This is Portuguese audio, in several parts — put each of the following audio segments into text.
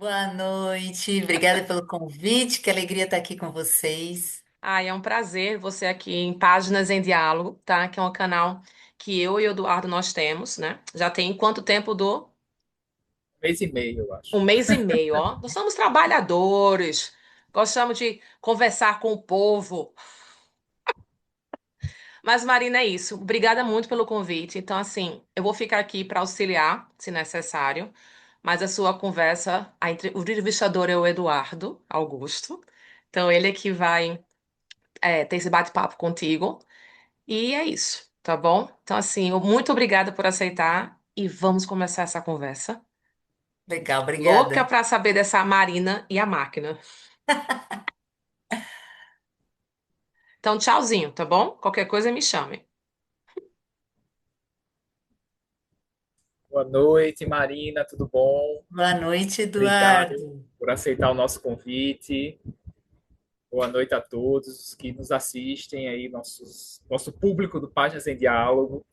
Boa noite, obrigada pelo convite, que alegria estar aqui com vocês. Ai, é um prazer você aqui em Páginas em Diálogo, tá? Que é um canal que eu e o Eduardo nós temos, né? Já tem quanto tempo Mês e meio, eu acho. um mês e meio, ó. Nós somos trabalhadores, gostamos de conversar com o povo. Mas, Marina, é isso. Obrigada muito pelo convite. Então, assim, eu vou ficar aqui para auxiliar, se necessário. Mas a sua conversa, o entrevistador é o Eduardo Augusto. Então, ele é que vai, ter esse bate-papo contigo. E é isso, tá bom? Então, assim, muito obrigada por aceitar e vamos começar essa conversa. Legal, Louca obrigada. pra saber dessa Marina e a máquina. Então, tchauzinho, tá bom? Qualquer coisa me chame. Boa noite, Marina, tudo bom? Boa noite, Obrigado Eduardo. por aceitar o nosso convite. Boa noite a todos que nos assistem aí, nosso público do Páginas em Diálogo.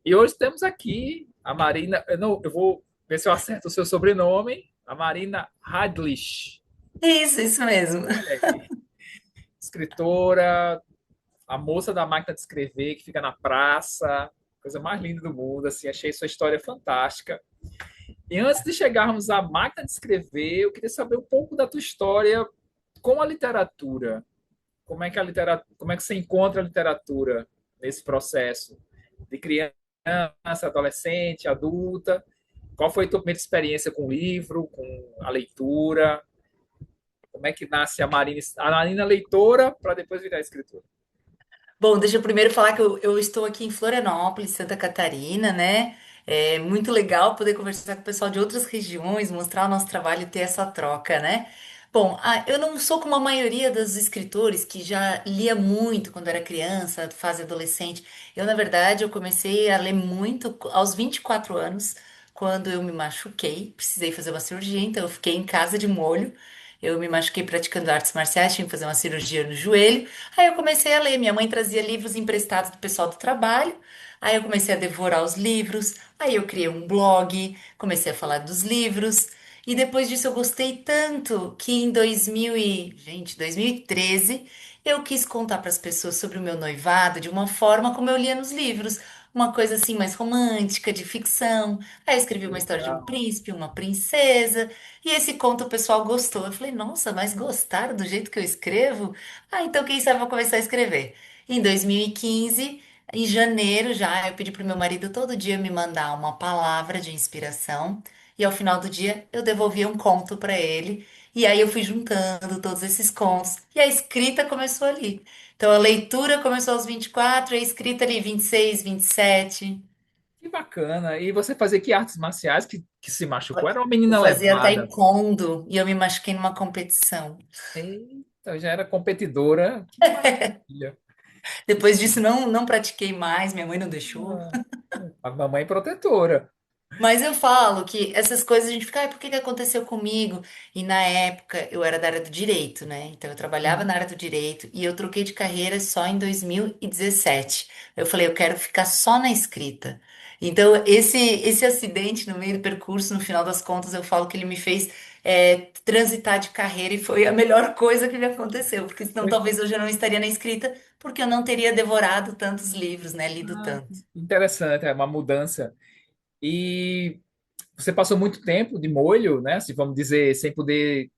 E hoje temos aqui a Marina, eu vou ver se eu acerto o seu sobrenome, a Marina Hadlich. Isso mesmo. Olha aí, escritora, a moça da máquina de escrever que fica na praça, coisa mais linda do mundo, assim, achei sua história fantástica. E antes de chegarmos à máquina de escrever, eu queria saber um pouco da tua história com a literatura. Como é que você encontra a literatura nesse processo de criança, adolescente, adulta? Qual foi a tua primeira experiência com o livro, com a leitura? Como é que nasce a Marina leitora para depois virar escritora? Bom, deixa eu primeiro falar que eu estou aqui em Florianópolis, Santa Catarina, né? É muito legal poder conversar com o pessoal de outras regiões, mostrar o nosso trabalho e ter essa troca, né? Bom, eu não sou como a maioria dos escritores que já lia muito quando era criança, fase adolescente. Eu, na verdade, eu comecei a ler muito aos 24 anos, quando eu me machuquei, precisei fazer uma cirurgia, então eu fiquei em casa de molho. Eu me machuquei praticando artes marciais, tinha que fazer uma cirurgia no joelho. Aí eu comecei a ler. Minha mãe trazia livros emprestados do pessoal do trabalho. Aí eu comecei a devorar os livros. Aí eu criei um blog, comecei a falar dos livros. E depois disso eu gostei tanto que em 2013, eu quis contar para as pessoas sobre o meu noivado de uma forma como eu lia nos livros. Uma coisa assim mais romântica, de ficção. Aí eu escrevi uma história de um Legal. príncipe, uma princesa. E esse conto o pessoal gostou. Eu falei, nossa, mas gostaram do jeito que eu escrevo? Ah, então quem sabe eu vou começar a escrever. Em 2015, em janeiro já, eu pedi pro meu marido todo dia me mandar uma palavra de inspiração e ao final do dia eu devolvia um conto para ele. E aí eu fui juntando todos esses contos e a escrita começou ali. Então a leitura começou aos 24, a escrita ali 26, 27. Que bacana. E você fazia que artes marciais que se machucou? Era uma Eu menina fazia levada. taekwondo e eu me machuquei numa competição. Eita, já era competidora. Que maravilha. Depois disso não pratiquei mais, minha mãe não deixou. A mamãe protetora. Mas eu falo que essas coisas a gente fica, por que que aconteceu comigo? E na época eu era da área do direito, né? Então eu trabalhava na área do direito e eu troquei de carreira só em 2017. Eu falei, eu quero ficar só na escrita. Então esse acidente no meio do percurso, no final das contas, eu falo que ele me fez transitar de carreira e foi a melhor coisa que me aconteceu, porque senão talvez hoje eu não estaria na escrita, porque eu não teria devorado tantos livros, né? Lido Ah, tanto. interessante, é uma mudança. E você passou muito tempo de molho, né? Se vamos dizer, sem poder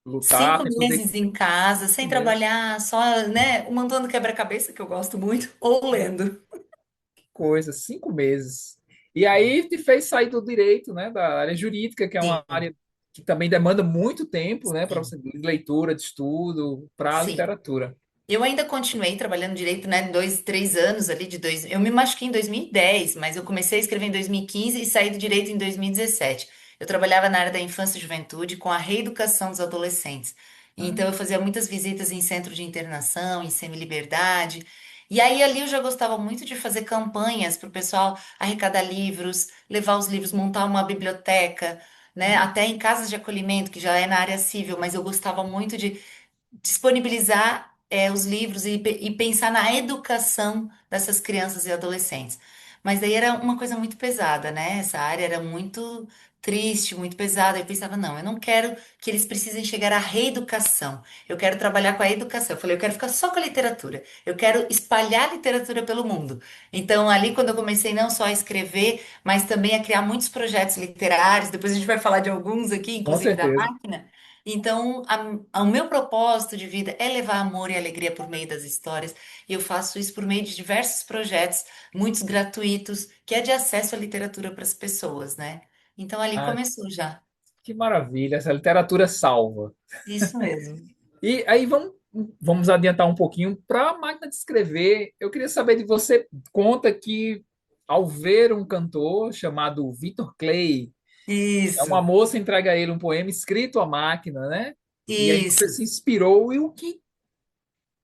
lutar, Cinco sem poder meses em casa, sem comer. trabalhar, só, né, montando quebra-cabeça, que eu gosto muito, ou lendo. Coisa, 5 meses. E aí te fez sair do direito, né? Da área jurídica, que é uma Sim, área que também demanda muito tempo, né? Para sim, você de leitura, de estudo, para a sim. literatura. Eu ainda continuei trabalhando direito, né, 2, 3 anos ali de dois. Eu me machuquei em 2010, mas eu comecei a escrever em 2015 e saí do direito em 2017. Eu trabalhava na área da infância e juventude com a reeducação dos adolescentes. Então eu fazia muitas visitas em centro de internação, em semi-liberdade. E aí ali eu já gostava muito de fazer campanhas para o pessoal arrecadar livros, levar os livros, montar uma biblioteca, né, até em casas de acolhimento, que já é na área civil, mas eu gostava muito de disponibilizar os livros e pensar na educação dessas crianças e adolescentes. Mas daí era uma coisa muito pesada, né? Essa área era muito triste, muito pesado. Eu pensava, não, eu não quero que eles precisem chegar à reeducação. Eu quero trabalhar com a educação. Eu falei, eu quero ficar só com a literatura. Eu quero espalhar a literatura pelo mundo. Então, ali, quando eu comecei não só a escrever, mas também a criar muitos projetos literários, depois a gente vai falar de alguns aqui, Com inclusive da certeza. máquina. Então, o meu propósito de vida é levar amor e alegria por meio das histórias, e eu faço isso por meio de diversos projetos, muitos gratuitos, que é de acesso à literatura para as pessoas, né? Então, ali Ah, começou já. que maravilha, essa literatura salva. Isso mesmo. E aí vamos adiantar um pouquinho para a máquina de escrever. Eu queria saber de você, conta que ao ver um cantor chamado Victor Clay, é uma Isso, moça entrega a ele um poema escrito à máquina, né? E aí você isso. se inspirou e o que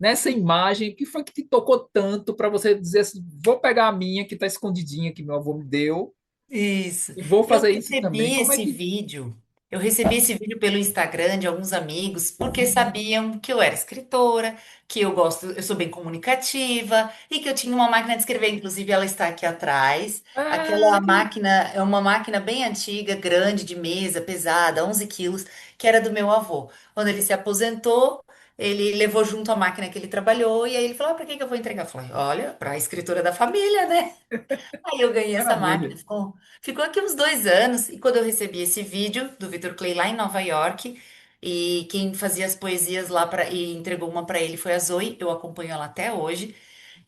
nessa imagem, o que foi que te tocou tanto para você dizer assim, vou pegar a minha que está escondidinha que meu avô me deu Isso. e vou Eu fazer isso também. recebi Como é esse que vídeo. Eu recebi esse vídeo pelo Instagram de alguns amigos, porque sabiam que eu era escritora, que eu gosto, eu sou bem comunicativa e que eu tinha uma máquina de escrever. Inclusive, ela está aqui atrás. ah, Aquela máquina é uma máquina bem antiga, grande, de mesa, pesada, 11 quilos, que era do meu avô. Quando ele se aposentou, ele levou junto a máquina que ele trabalhou e aí ele falou: ah, para que que eu vou entregar? Eu falei: olha, para a escritora da família, né? Aí eu ganhei essa maravilha. máquina, ficou aqui uns 2 anos, e quando eu recebi esse vídeo do Victor Clay lá em Nova York, e quem fazia as poesias lá para e entregou uma para ele foi a Zoe, eu acompanho ela até hoje.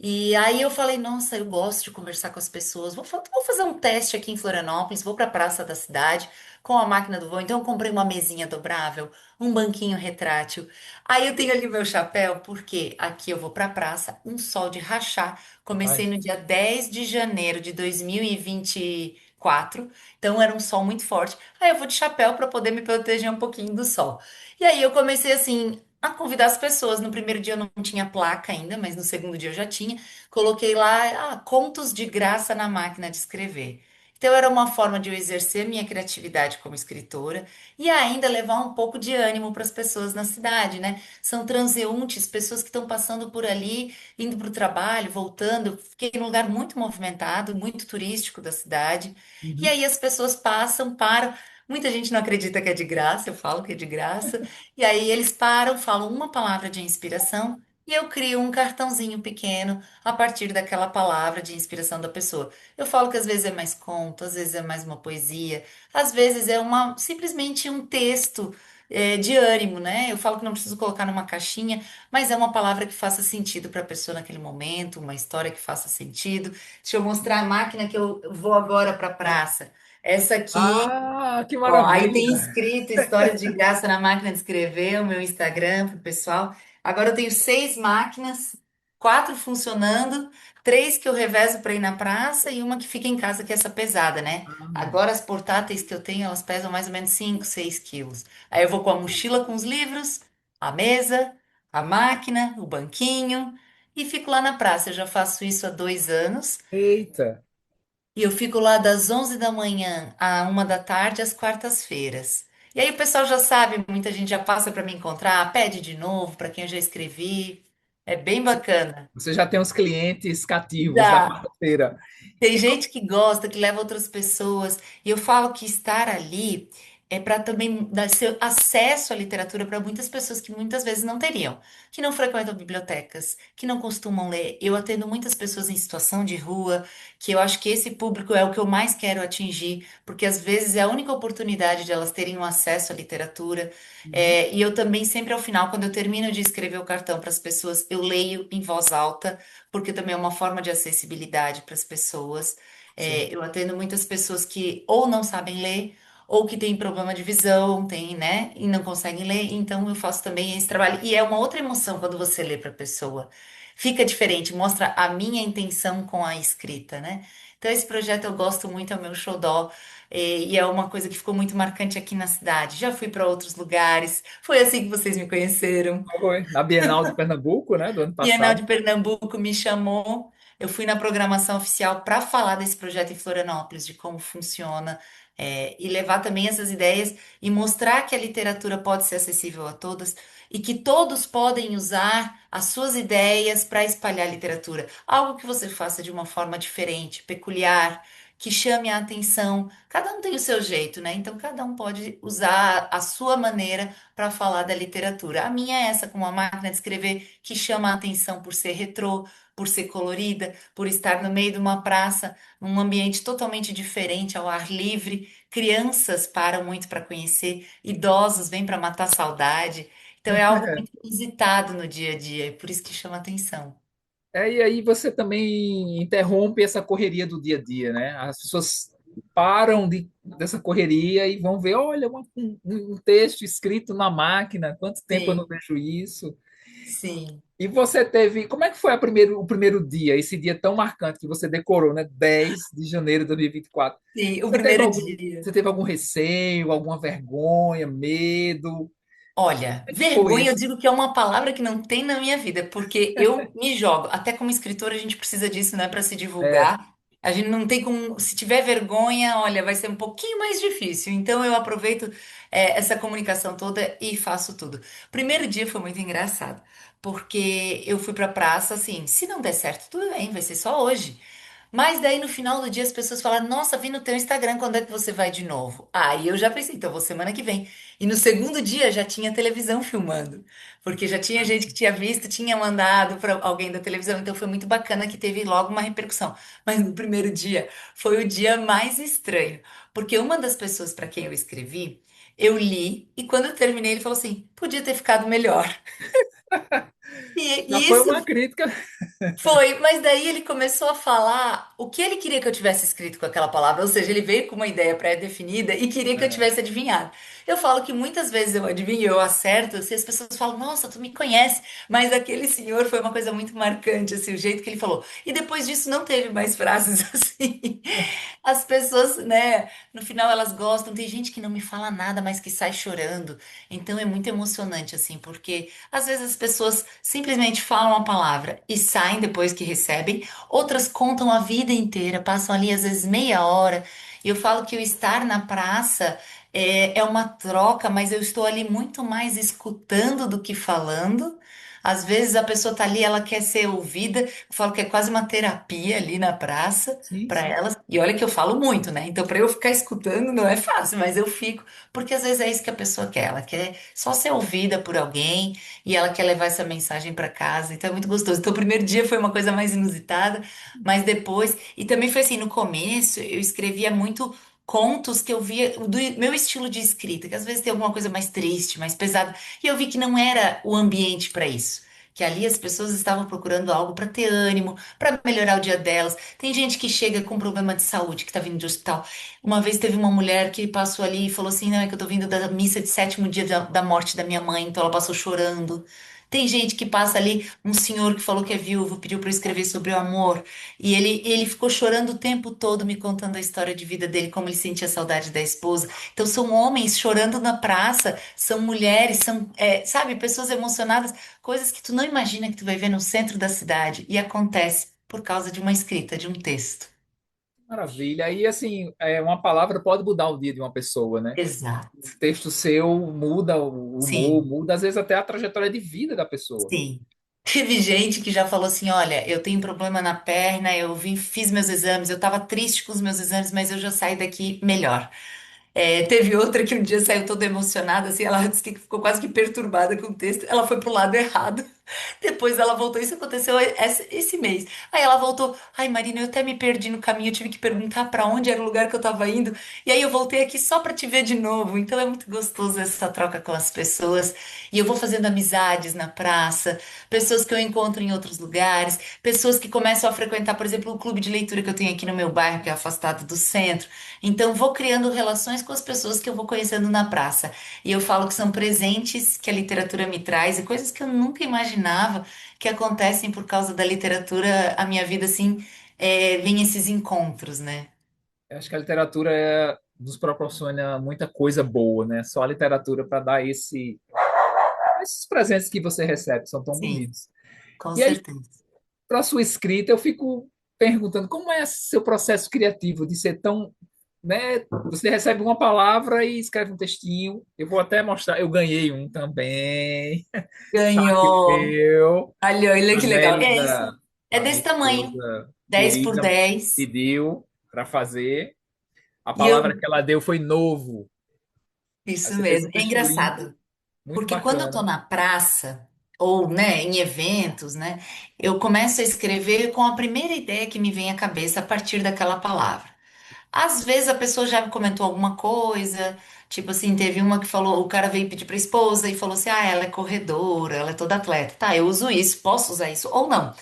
E aí eu falei, nossa, eu gosto de conversar com as pessoas. Vou fazer um teste aqui em Florianópolis, vou para a praça da cidade com a máquina do voo. Então eu comprei uma mesinha dobrável, um banquinho retrátil. Aí eu tenho ali meu chapéu, porque aqui eu vou para a praça, um sol de rachar. Ai, Comecei no dia 10 de janeiro de 2024, então era um sol muito forte. Aí eu vou de chapéu para poder me proteger um pouquinho do sol. E aí eu comecei assim a convidar as pessoas. No primeiro dia eu não tinha placa ainda, mas no segundo dia eu já tinha. Coloquei lá, contos de graça na máquina de escrever. Então era uma forma de eu exercer minha criatividade como escritora e ainda levar um pouco de ânimo para as pessoas na cidade, né? São transeuntes, pessoas que estão passando por ali, indo para o trabalho, voltando. Eu fiquei num lugar muito movimentado, muito turístico da cidade. E uhum. aí as pessoas passam, param. Muita gente não acredita que é de graça, eu falo que é de graça. E aí eles param, falam uma palavra de inspiração e eu crio um cartãozinho pequeno a partir daquela palavra de inspiração da pessoa. Eu falo que às vezes é mais conto, às vezes é mais uma poesia, às vezes é uma simplesmente um texto de ânimo, né? Eu falo que não preciso colocar numa caixinha, mas é uma palavra que faça sentido para a pessoa naquele momento, uma história que faça sentido. Deixa eu mostrar a máquina que eu vou agora para a praça. Essa aqui. Ah, que Ó, aí tem maravilha. escrito Histórias de Graça na Máquina de Escrever, o meu Instagram pro pessoal. Agora eu tenho 6 máquinas, 4 funcionando, 3 que eu revezo para ir na praça e uma que fica em casa, que é essa pesada, né? Agora as portáteis que eu tenho, elas pesam mais ou menos 5, 6 quilos. Aí eu vou com a mochila com os livros, a mesa, a máquina, o banquinho e fico lá na praça. Eu já faço isso há 2 anos. Eita. E eu fico lá das 11 da manhã à 1 da tarde, às quartas-feiras. E aí o pessoal já sabe, muita gente já passa para me encontrar, pede de novo para quem eu já escrevi. É bem bacana. Você já tem os clientes cativos da Já. quarta-feira. Tem gente que gosta, que leva outras pessoas. E eu falo que estar ali é para também dar seu acesso à literatura para muitas pessoas que muitas vezes não teriam, que não frequentam bibliotecas, que não costumam ler. Eu atendo muitas pessoas em situação de rua, que eu acho que esse público é o que eu mais quero atingir, porque às vezes é a única oportunidade de elas terem um acesso à literatura. Uhum. E eu também, sempre ao final, quando eu termino de escrever o cartão para as pessoas, eu leio em voz alta porque também é uma forma de acessibilidade para as pessoas. Sim. Eu atendo muitas pessoas que ou não sabem ler, ou que têm problema de visão, tem, né, e não conseguem ler, então eu faço também esse trabalho. E é uma outra emoção quando você lê para a pessoa. Fica diferente, mostra a minha intenção com a escrita, né? Então esse projeto eu gosto muito, é o meu xodó, e é uma coisa que ficou muito marcante aqui na cidade. Já fui para outros lugares, foi assim que vocês me conheceram. Foi na Bienal de Pernambuco, né, do ano Bienal de passado. Pernambuco me chamou. Eu fui na programação oficial para falar desse projeto em Florianópolis, de como funciona, e levar também essas ideias e mostrar que a literatura pode ser acessível a todas e que todos podem usar as suas ideias para espalhar a literatura. Algo que você faça de uma forma diferente, peculiar. que chame a atenção. Cada um tem o seu jeito, né? Então cada um pode usar a sua maneira para falar da literatura. A minha é essa, com uma máquina de escrever que chama a atenção por ser retrô, por ser colorida, por estar no meio de uma praça, num ambiente totalmente diferente, ao ar livre. Crianças param muito para conhecer, idosos vêm para matar a saudade. Então é algo muito inusitado no dia a dia, e por isso que chama atenção. E aí você também interrompe essa correria do dia a dia, né? As pessoas param dessa correria e vão ver, olha, um texto escrito na máquina, quanto tempo eu não Sim, vejo isso. sim, E você teve, como é que foi o primeiro dia, esse dia tão marcante que você decorou, né? 10 de janeiro de 2024. sim, o Você teve primeiro algum, dia. você teve algum receio, alguma vergonha, medo? Como Olha, é que foi vergonha eu esse? digo que é uma palavra que não tem na minha vida, porque eu me jogo. Até como escritora a gente precisa disso, né, para se É, divulgar. A gente não tem como, se tiver vergonha, olha, vai ser um pouquinho mais difícil. Então eu aproveito essa comunicação toda e faço tudo. Primeiro dia foi muito engraçado, porque eu fui pra praça assim, se não der certo, tudo bem, vai ser só hoje. Mas daí no final do dia as pessoas falaram: Nossa, vi no teu Instagram, quando é que você vai de novo? Aí eu já pensei, então vou semana que vem. E no segundo dia já tinha televisão filmando, porque já tinha gente que tinha visto, tinha mandado para alguém da televisão, então foi muito bacana que teve logo uma repercussão. Mas no primeiro dia foi o dia mais estranho, porque uma das pessoas para quem eu escrevi, eu li e quando eu terminei ele falou assim: Podia ter ficado melhor. já E foi isso uma crítica. foi, mas daí ele começou a falar o que ele queria que eu tivesse escrito com aquela palavra, ou seja, ele veio com uma ideia pré-definida e queria que eu É, tivesse adivinhado. Eu falo que muitas vezes eu adivinho, eu acerto, assim, as pessoas falam, nossa, tu me conhece, mas aquele senhor foi uma coisa muito marcante, assim, o jeito que ele falou. E depois disso não teve mais frases assim. As pessoas, né, no final elas gostam, tem gente que não me fala nada, mas que sai chorando. Então é muito emocionante, assim, porque às vezes as pessoas simplesmente falam a palavra e saem depois que recebem, outras contam a vida inteira, passam ali às vezes meia hora. E eu falo que o estar na praça é uma troca, mas eu estou ali muito mais escutando do que falando. Às vezes a pessoa tá ali, ela quer ser ouvida. Eu falo que é quase uma terapia ali na praça sim, para sim. elas. E olha que eu falo muito, né? Então para eu ficar escutando não é fácil, mas eu fico, porque às vezes é isso que a pessoa quer. Ela quer só ser ouvida por alguém e ela quer levar essa mensagem para casa, então é muito gostoso. Então, o primeiro dia foi uma coisa mais inusitada, mas depois, e também foi assim, no começo eu escrevia muito contos que eu via do meu estilo de escrita, que às vezes tem alguma coisa mais triste, mais pesada, e eu vi que não era o ambiente para isso. Que ali as pessoas estavam procurando algo para ter ânimo, para melhorar o dia delas. Tem gente que chega com problema de saúde, que está vindo de hospital. Uma vez teve uma mulher que passou ali e falou assim: Não, é que eu tô vindo da missa de sétimo dia da morte da minha mãe, então ela passou chorando. Tem gente que passa ali, um senhor que falou que é viúvo, pediu para eu escrever sobre o amor, e ele ficou chorando o tempo todo, me contando a história de vida dele, como ele sentia saudade da esposa. Então, são homens chorando na praça, são mulheres, são, sabe, pessoas emocionadas, coisas que tu não imagina que tu vai ver no centro da cidade, e acontece por causa de uma escrita, de um texto. Maravilha. E assim, uma palavra pode mudar o dia de uma pessoa, né? Exato. O texto seu muda o humor, Sim. muda às vezes até a trajetória de vida da pessoa. Sim. Teve gente que já falou assim: olha, eu tenho problema na perna, eu vim, fiz meus exames, eu tava triste com os meus exames, mas eu já saí daqui melhor. Teve outra que um dia saiu toda emocionada, assim, ela disse que ficou quase que perturbada com o texto, ela foi pro lado errado. Depois ela voltou, isso aconteceu esse mês. Aí ela voltou, ai Marina, eu até me perdi no caminho, eu tive que perguntar pra onde era o lugar que eu tava indo. E aí eu voltei aqui só pra te ver de novo. Então é muito gostoso essa troca com as pessoas. E eu vou fazendo amizades na praça, pessoas que eu encontro em outros lugares, pessoas que começam a frequentar, por exemplo, o clube de leitura que eu tenho aqui no meu bairro, que é afastado do centro. Então vou criando relações com as pessoas que eu vou conhecendo na praça. E eu falo que são presentes que a literatura me traz e coisas que eu nunca imaginava que acontecem por causa da literatura. A minha vida, assim, vem esses encontros, né? Eu acho que a literatura nos proporciona muita coisa boa, né? Só a literatura para dar esses presentes que você recebe, são tão Sim, bonitos. com E aí, certeza. para sua escrita, eu fico perguntando como é seu processo criativo de ser tão, né? Você recebe uma palavra e escreve um textinho. Eu vou até mostrar, eu ganhei um também. Tá aqui o Ganhou! meu. Olha, olha A que legal. Nélida, É a minha desse tamanho, esposa 10 por querida, 10. pediu. para fazer. A E eu, palavra que ela deu foi novo. Aí isso você fez um mesmo. É texto lindo, engraçado, muito porque quando eu tô bacana. na praça, ou, né, em eventos, né, eu começo a escrever com a primeira ideia que me vem à cabeça a partir daquela palavra. Às vezes a pessoa já me comentou alguma coisa, tipo assim, teve uma que falou, o cara veio pedir pra esposa e falou assim: ah, ela é corredora, ela é toda atleta. Tá, eu uso isso, posso usar isso ou não.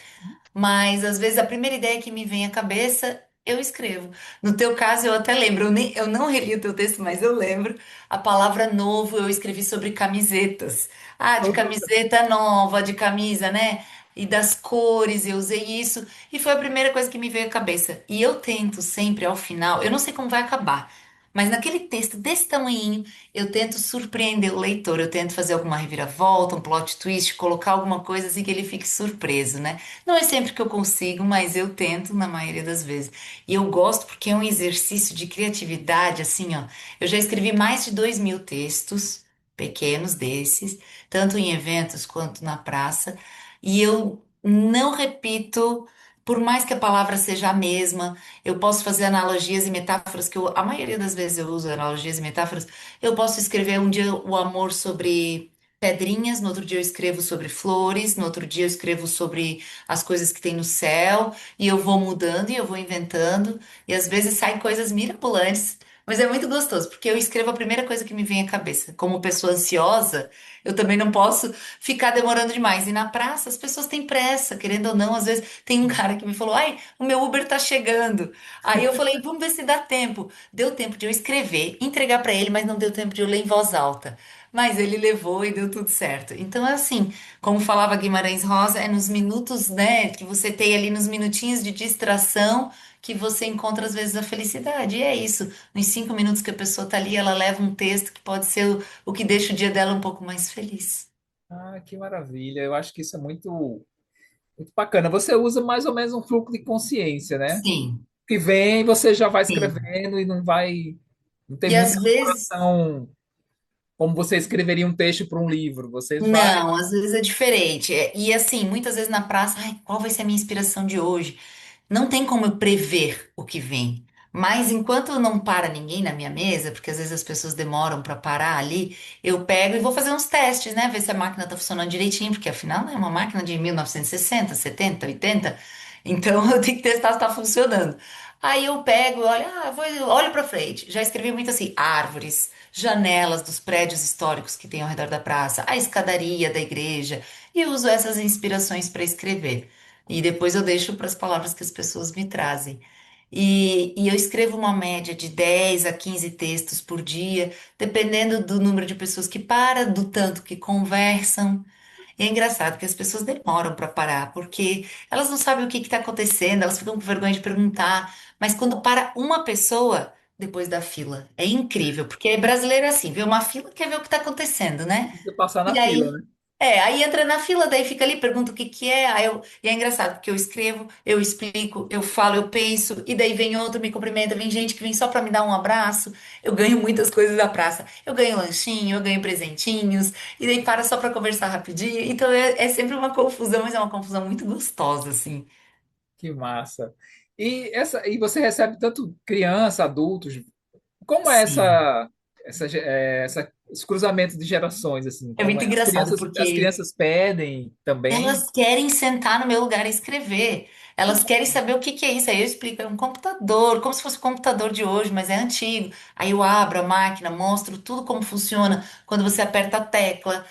Mas às vezes a primeira ideia que me vem à cabeça, eu escrevo. No teu caso, eu até lembro, eu não reli o teu texto, mas eu lembro a palavra novo, eu escrevi sobre camisetas. Ah, de camiseta nova, de camisa, né? E das cores, eu usei isso. E foi a primeira coisa que me veio à cabeça. E eu tento sempre, ao final, eu não sei como vai acabar, mas naquele texto desse tamanhinho, eu tento surpreender o leitor, eu tento fazer alguma reviravolta, um plot twist, colocar alguma coisa assim que ele fique surpreso, né? Não é sempre que eu consigo, mas eu tento na maioria das vezes. E eu gosto porque é um exercício de criatividade, assim, ó. Eu já escrevi mais de 2.000 textos, pequenos desses, tanto em eventos quanto na praça, e eu não repito, por mais que a palavra seja a mesma, eu posso fazer analogias e metáforas, a maioria das vezes eu uso analogias e metáforas. Eu posso escrever um dia o amor sobre pedrinhas, no outro dia eu escrevo sobre flores, no outro dia eu escrevo sobre as coisas que tem no céu, e eu vou mudando e eu vou inventando, e às vezes saem coisas mirabolantes, mas é muito gostoso, porque eu escrevo a primeira coisa que me vem à cabeça. Como pessoa ansiosa, eu também não posso ficar demorando demais. E na praça as pessoas têm pressa, querendo ou não, às vezes tem um cara que me falou: ai, o meu Uber tá chegando. Aí eu falei: vamos ver se dá tempo. Deu tempo de eu escrever, entregar para ele, mas não deu tempo de eu ler em voz alta. Mas ele levou e deu tudo certo. Então é assim, como falava Guimarães Rosa, é nos minutos, né, que você tem ali nos minutinhos de distração que você encontra às vezes a felicidade. E é isso. Nos 5 minutos que a pessoa tá ali, ela leva um texto que pode ser o que deixa o dia dela um pouco mais feliz. Ah, que maravilha. Eu acho que isso é muito, muito bacana. Você usa mais ou menos um fluxo de consciência, né? Sim, Que vem, você já vai sim. escrevendo e não vai, não tem E muita às vezes elaboração como você escreveria um texto para um livro. Você vai. não, às vezes é diferente. E assim, muitas vezes na praça, ai, qual vai ser a minha inspiração de hoje? Não tem como eu prever o que vem. Mas enquanto não para ninguém na minha mesa, porque às vezes as pessoas demoram para parar ali, eu pego e vou fazer uns testes, né? Ver se a máquina tá funcionando direitinho, porque afinal não é uma máquina de 1960, 70, 80. Então eu tenho que testar se tá funcionando. Aí eu pego, olho, olho para frente. Já escrevi muito assim, árvores, janelas dos prédios históricos que tem ao redor da praça, a escadaria da igreja, e uso essas inspirações para escrever. E depois eu deixo para as palavras que as pessoas me trazem. E eu escrevo uma média de 10 a 15 textos por dia, dependendo do número de pessoas que para, do tanto que conversam. E é engraçado que as pessoas demoram para parar, porque elas não sabem o que está acontecendo, elas ficam com vergonha de perguntar. Mas quando para uma pessoa, depois da fila, é incrível, porque brasileiro é assim, vê uma fila, quer ver o que está acontecendo, né? Você passar na E fila, aí, né? aí entra na fila, daí fica ali, pergunta o que que é, e é engraçado, porque eu escrevo, eu explico, eu falo, eu penso, e daí vem outro, me cumprimenta, vem gente que vem só pra me dar um abraço, eu ganho muitas coisas da praça, eu ganho lanchinho, eu ganho presentinhos, e daí para só pra conversar rapidinho, então é sempre uma confusão, mas é uma confusão muito gostosa, assim. Que massa. E você recebe tanto criança, adultos. Como é Sim. esse cruzamento de gerações assim? É Como muito é? engraçado, As porque crianças pedem também. elas querem sentar no meu lugar e escrever. Elas querem saber o que que é isso. Aí eu explico, é um computador, como se fosse o computador de hoje, mas é antigo. Aí eu abro a máquina, mostro tudo como funciona. Quando você aperta a tecla,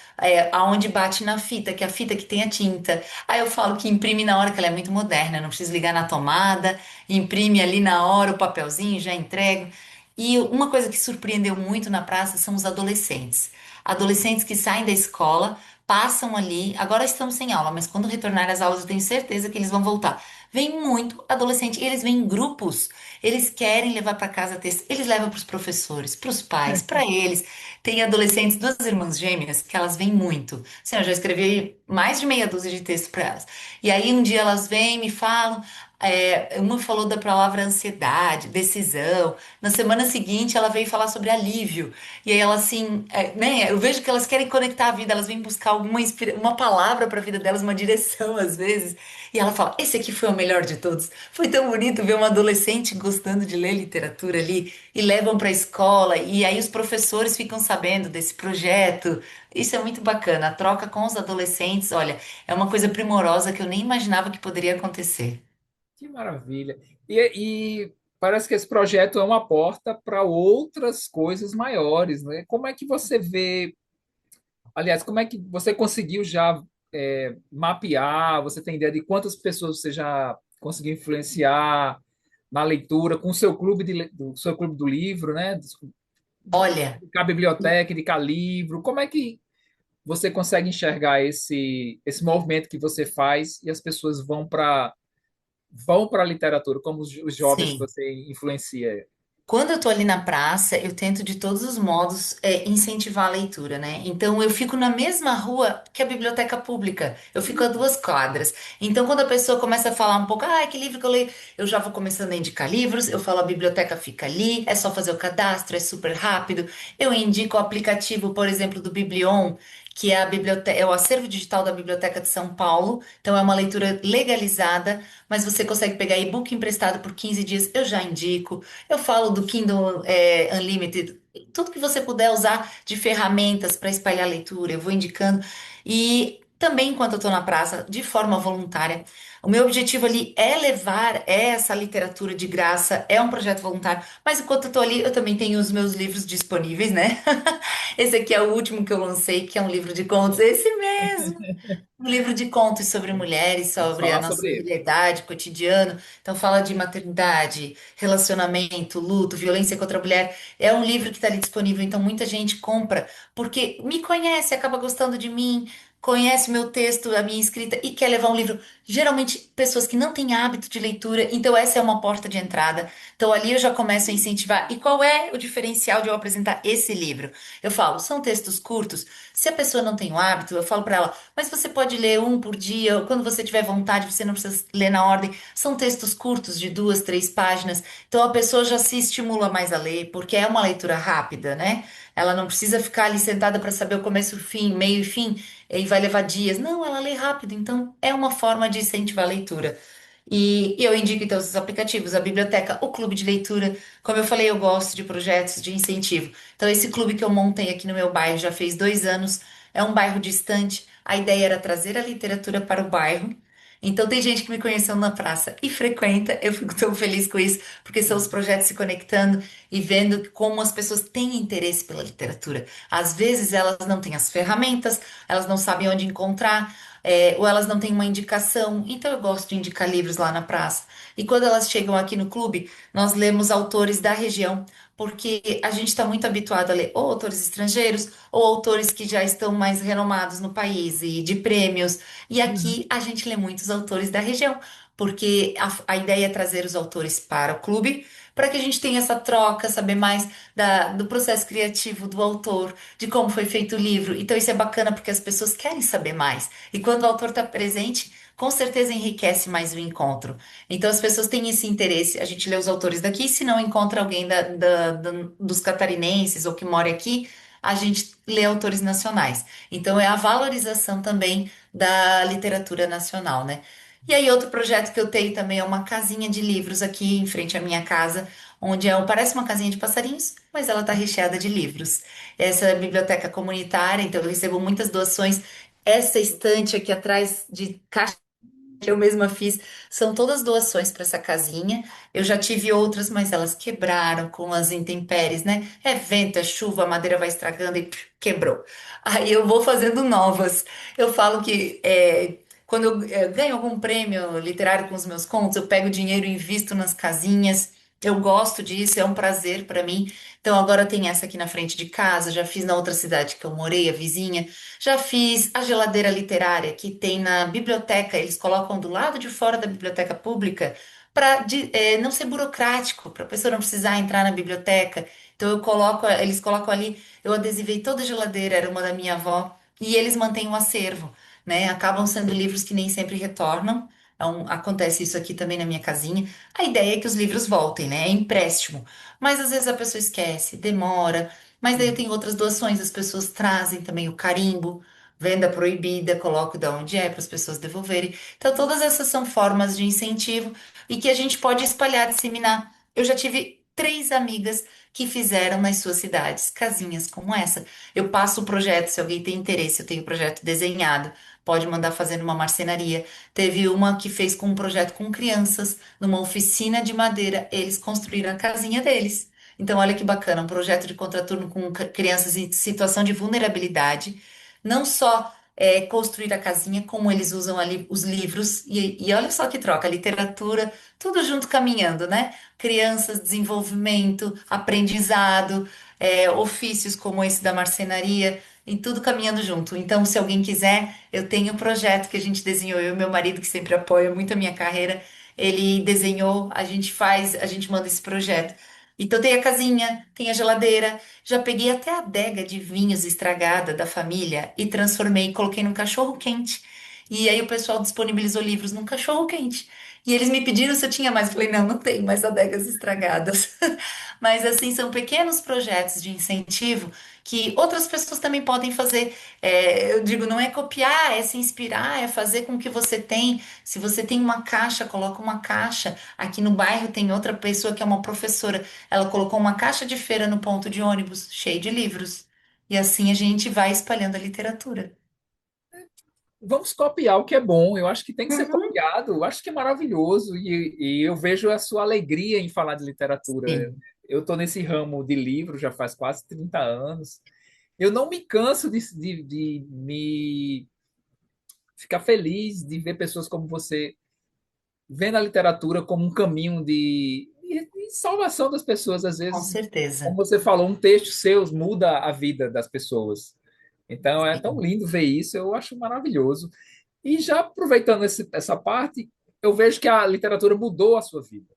aonde bate na fita, que é a fita que tem a tinta. Aí eu falo que imprime na hora, que ela é muito moderna, não precisa ligar na tomada, imprime ali na hora o papelzinho, já entrego. E uma coisa que surpreendeu muito na praça são os adolescentes. Adolescentes que saem da escola, passam ali. Agora estamos sem aula, mas quando retornar às aulas, eu tenho certeza que eles vão voltar. Vem muito adolescente, e eles vêm em grupos. Eles querem levar para casa texto, eles levam para os professores, para os pais, para eles. Tem adolescentes, duas irmãs gêmeas, que elas vêm muito. Assim, eu já escrevi mais de meia dúzia de textos para elas. E aí um dia elas vêm, me falam. Uma falou da palavra ansiedade, decisão. Na semana seguinte, ela veio falar sobre alívio. E aí ela assim, né? Eu vejo que elas querem conectar a vida, elas vêm buscar uma palavra para a vida delas, uma direção às vezes. E ela fala: esse aqui foi o melhor de todos. Foi tão bonito ver uma adolescente gostando de ler literatura ali e levam para a escola. E aí os professores ficam sabendo desse projeto. Isso é muito bacana. A troca com os adolescentes, olha, é uma coisa primorosa que eu nem imaginava que poderia acontecer. Que maravilha. E parece que esse projeto é uma porta para outras coisas maiores, né? Como é que você vê, aliás, como é que você conseguiu já mapear, você tem ideia de quantas pessoas você já conseguiu influenciar na leitura com o seu do seu clube do livro, né? Olha. Com a biblioteca, indicar livro. Como é que você consegue enxergar esse movimento que você faz e as pessoas vão para a literatura, como os jovens que Sim. você influencia? Quando eu tô ali na praça, eu tento de todos os modos incentivar a leitura, né? Então eu fico na mesma rua que a biblioteca pública. Eu fico a 2 quadras. Então quando a pessoa começa a falar um pouco, ah, que livro que eu leio, eu já vou começando a indicar livros. Eu falo, a biblioteca fica ali, é só fazer o cadastro, é super rápido. Eu indico o aplicativo, por exemplo, do Biblion, que é a biblioteca, é o acervo digital da Biblioteca de São Paulo. Então é uma leitura legalizada, mas você consegue pegar e-book emprestado por 15 dias. Eu já indico. Eu falo do Kindle Unlimited, tudo que você puder usar de ferramentas para espalhar a leitura, eu vou indicando. E também, enquanto eu estou na praça, de forma voluntária, o meu objetivo ali é levar essa literatura de graça, é um projeto voluntário, mas enquanto eu estou ali, eu também tenho os meus livros disponíveis, né? Esse aqui é o último que eu lancei, que é um livro de contos, esse mesmo. Um livro de contos sobre mulheres, Vamos sobre a falar nossa sobre ele. realidade, cotidiano. Então, fala de maternidade, relacionamento, luto, violência contra a mulher. É um livro que está ali disponível, então muita gente compra porque me conhece, acaba gostando de mim, conhece o meu texto, a minha escrita e quer levar um livro. Geralmente, pessoas que não têm hábito de leitura, então essa é uma porta de entrada. Então, ali eu já começo a incentivar. E qual é o diferencial de eu apresentar esse livro? Eu falo, são textos curtos. Se a pessoa não tem o hábito, eu falo para ela. Mas você pode ler um por dia, ou quando você tiver vontade, você não precisa ler na ordem. São textos curtos, de 2, 3 páginas. Então a pessoa já se estimula mais a ler, porque é uma leitura rápida, né? Ela não precisa ficar ali sentada para saber o começo, o fim, meio e fim, e vai levar dias. Não, ela lê rápido. Então é uma forma de incentivar a leitura. E eu indico então esses aplicativos, a biblioteca, o clube de leitura. Como eu falei, eu gosto de projetos de incentivo. Então, esse clube que eu montei aqui no meu bairro já fez 2 anos, é um bairro distante. A ideia era trazer a literatura para o bairro. Então, tem gente que me conheceu na praça e frequenta. Eu fico tão feliz com isso, porque são os projetos se conectando e vendo como as pessoas têm interesse pela literatura. Às vezes, elas não têm as ferramentas, elas não sabem onde encontrar, ou elas não têm uma indicação. Então, eu gosto de indicar livros lá na praça. E quando elas chegam aqui no clube, nós lemos autores da região porque a gente está muito habituado a ler ou autores estrangeiros ou autores que já estão mais renomados no país e de prêmios. E aqui a gente lê muitos autores da região, porque a ideia é trazer os autores para o clube, para que a gente tenha essa troca, saber mais do processo criativo do autor, de como foi feito o livro. Então isso é bacana porque as pessoas querem saber mais. E quando o autor está presente, com certeza enriquece mais o encontro. Então as pessoas têm esse interesse. A gente lê os autores daqui, se não encontra alguém dos catarinenses ou que mora aqui, a gente lê autores nacionais. Então é a valorização também da literatura nacional, né? E aí outro projeto que eu tenho também é uma casinha de livros aqui em frente à minha casa, onde parece uma casinha de passarinhos, mas ela está recheada de livros. Essa é a biblioteca comunitária, então eu recebo muitas doações. Essa estante aqui atrás de caixa que eu mesma fiz, são todas doações para essa casinha. Eu já tive outras, mas elas quebraram com as intempéries, né? É vento, é chuva, a madeira vai estragando e quebrou. Aí eu vou fazendo novas. Eu falo que quando eu ganho algum prêmio literário com os meus contos, eu pego o dinheiro e invisto nas casinhas. Eu gosto disso, é um prazer para mim. Então agora tem essa aqui na frente de casa, já fiz na outra cidade que eu morei, a vizinha. Já fiz a geladeira literária que tem na biblioteca, eles colocam do lado de fora da biblioteca pública para não ser burocrático, para a pessoa não precisar entrar na biblioteca. Então eles colocam ali, eu adesivei toda a geladeira, era uma da minha avó, e eles mantêm o acervo, né? Acabam sendo livros que nem sempre retornam, acontece isso aqui também na minha casinha. A ideia é que os livros voltem, né? É empréstimo. Mas às vezes a pessoa esquece, demora. Mas daí eu Uhum. tenho outras doações, as pessoas trazem também o carimbo, venda proibida, coloco de onde é para as pessoas devolverem. Então, todas essas são formas de incentivo e que a gente pode espalhar, disseminar. Eu já tive 3 amigas que fizeram nas suas cidades casinhas como essa. Eu passo o projeto, se alguém tem interesse, eu tenho o projeto desenhado, pode mandar fazer numa marcenaria. Teve uma que fez com um projeto com crianças, numa oficina de madeira, eles construíram a casinha deles. Então, olha que bacana, um projeto de contraturno com crianças em situação de vulnerabilidade. Não só construir a casinha, como eles usam ali os livros, e olha só que troca, literatura, tudo junto caminhando, né? Crianças, desenvolvimento, aprendizado, ofícios como esse da marcenaria, e tudo caminhando junto. Então, se alguém quiser, eu tenho um projeto que a gente desenhou, eu e meu marido, que sempre apoia muito a minha carreira, ele desenhou, a gente faz, a gente manda esse projeto. Então, tem a casinha, tem a geladeira. Já peguei até a adega de vinhos estragada da família e transformei, coloquei num cachorro quente. E aí o pessoal disponibilizou livros num cachorro quente. E eles me pediram se eu tinha mais. Eu falei, não, não tem mais adegas estragadas. Mas assim, são pequenos projetos de incentivo que outras pessoas também podem fazer. Eu digo, não é copiar, é se inspirar, é fazer com o que você tem. Se você tem uma caixa, coloca uma caixa. Aqui no bairro tem outra pessoa que é uma professora. Ela colocou uma caixa de feira no ponto de ônibus, cheio de livros. E assim a gente vai espalhando a literatura. Vamos copiar o que é bom. Eu acho que tem que ser Uhum. copiado. Eu acho que é maravilhoso. E eu vejo a sua alegria em falar de literatura. Sim, Eu estou nesse ramo de livro já faz quase 30 anos. Eu não me canso de me ficar feliz de ver pessoas como você vendo a literatura como um caminho de salvação das pessoas. Às com vezes, como certeza. você falou, um texto seu muda a vida das pessoas. Então é tão Sim. lindo ver isso, eu acho maravilhoso. E já aproveitando essa parte, eu vejo que a literatura mudou a sua vida,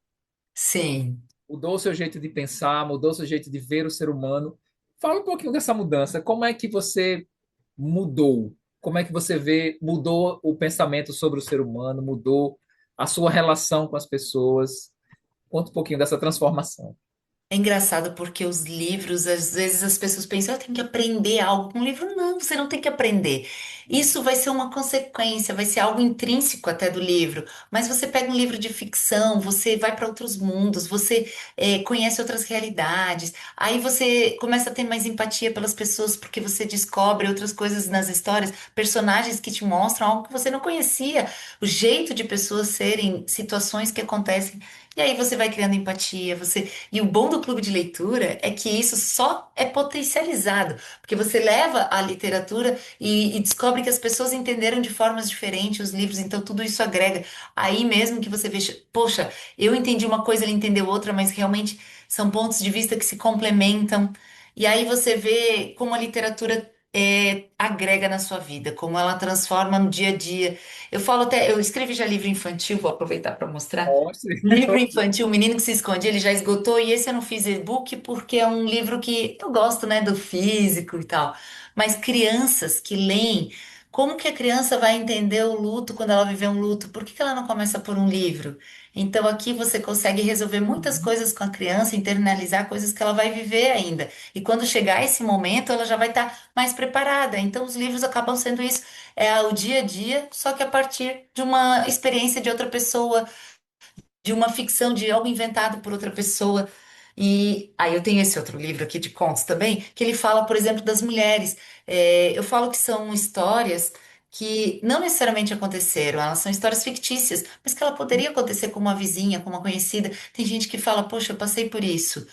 Sim. mudou o seu jeito de pensar, mudou o seu jeito de ver o ser humano. Fala um pouquinho dessa mudança. Como é que você mudou? Como é que você vê, mudou o pensamento sobre o ser humano, mudou a sua relação com as pessoas? Conta um pouquinho dessa transformação. É engraçado porque os livros, às vezes as pessoas pensam, eu tenho que aprender algo com o livro. Não, você não tem que aprender. Isso vai ser uma consequência, vai ser algo intrínseco até do livro. Mas você pega um livro de ficção, você vai para outros mundos, você conhece outras realidades. Aí você começa a ter mais empatia pelas pessoas porque você descobre outras coisas nas histórias, personagens que te mostram algo que você não conhecia, o jeito de pessoas serem, situações que acontecem. E aí você vai criando empatia, você e o bom do clube de leitura é que isso só é potencializado, porque você leva a literatura e descobre que as pessoas entenderam de formas diferentes os livros, então tudo isso agrega. Aí mesmo que você veja, poxa, eu entendi uma coisa, ele entendeu outra, mas realmente são pontos de vista que se complementam. E aí você vê como a literatura agrega na sua vida, como ela transforma no dia a dia. Eu falo até, eu escrevi já livro infantil, vou aproveitar para mostrar. Mostre. Livro infantil, O Menino que se Esconde, ele já esgotou, e esse eu não fiz e-book porque é um livro que eu gosto, né, do físico e tal. Mas crianças que leem, como que a criança vai entender o luto quando ela viver um luto? Por que que ela não começa por um livro? Então aqui você consegue resolver muitas coisas com a criança, internalizar coisas que ela vai viver ainda. E quando chegar esse momento, ela já vai estar mais preparada. Então os livros acabam sendo isso, é o dia a dia, só que a partir de uma experiência de outra pessoa, de uma ficção, de algo inventado por outra pessoa. E aí eu tenho esse outro livro aqui de contos também, que ele fala, por exemplo, das mulheres. Eu falo que são histórias que não necessariamente aconteceram, elas são histórias fictícias, mas que ela poderia acontecer com uma vizinha, com uma conhecida. Tem gente que fala, poxa, eu passei por isso.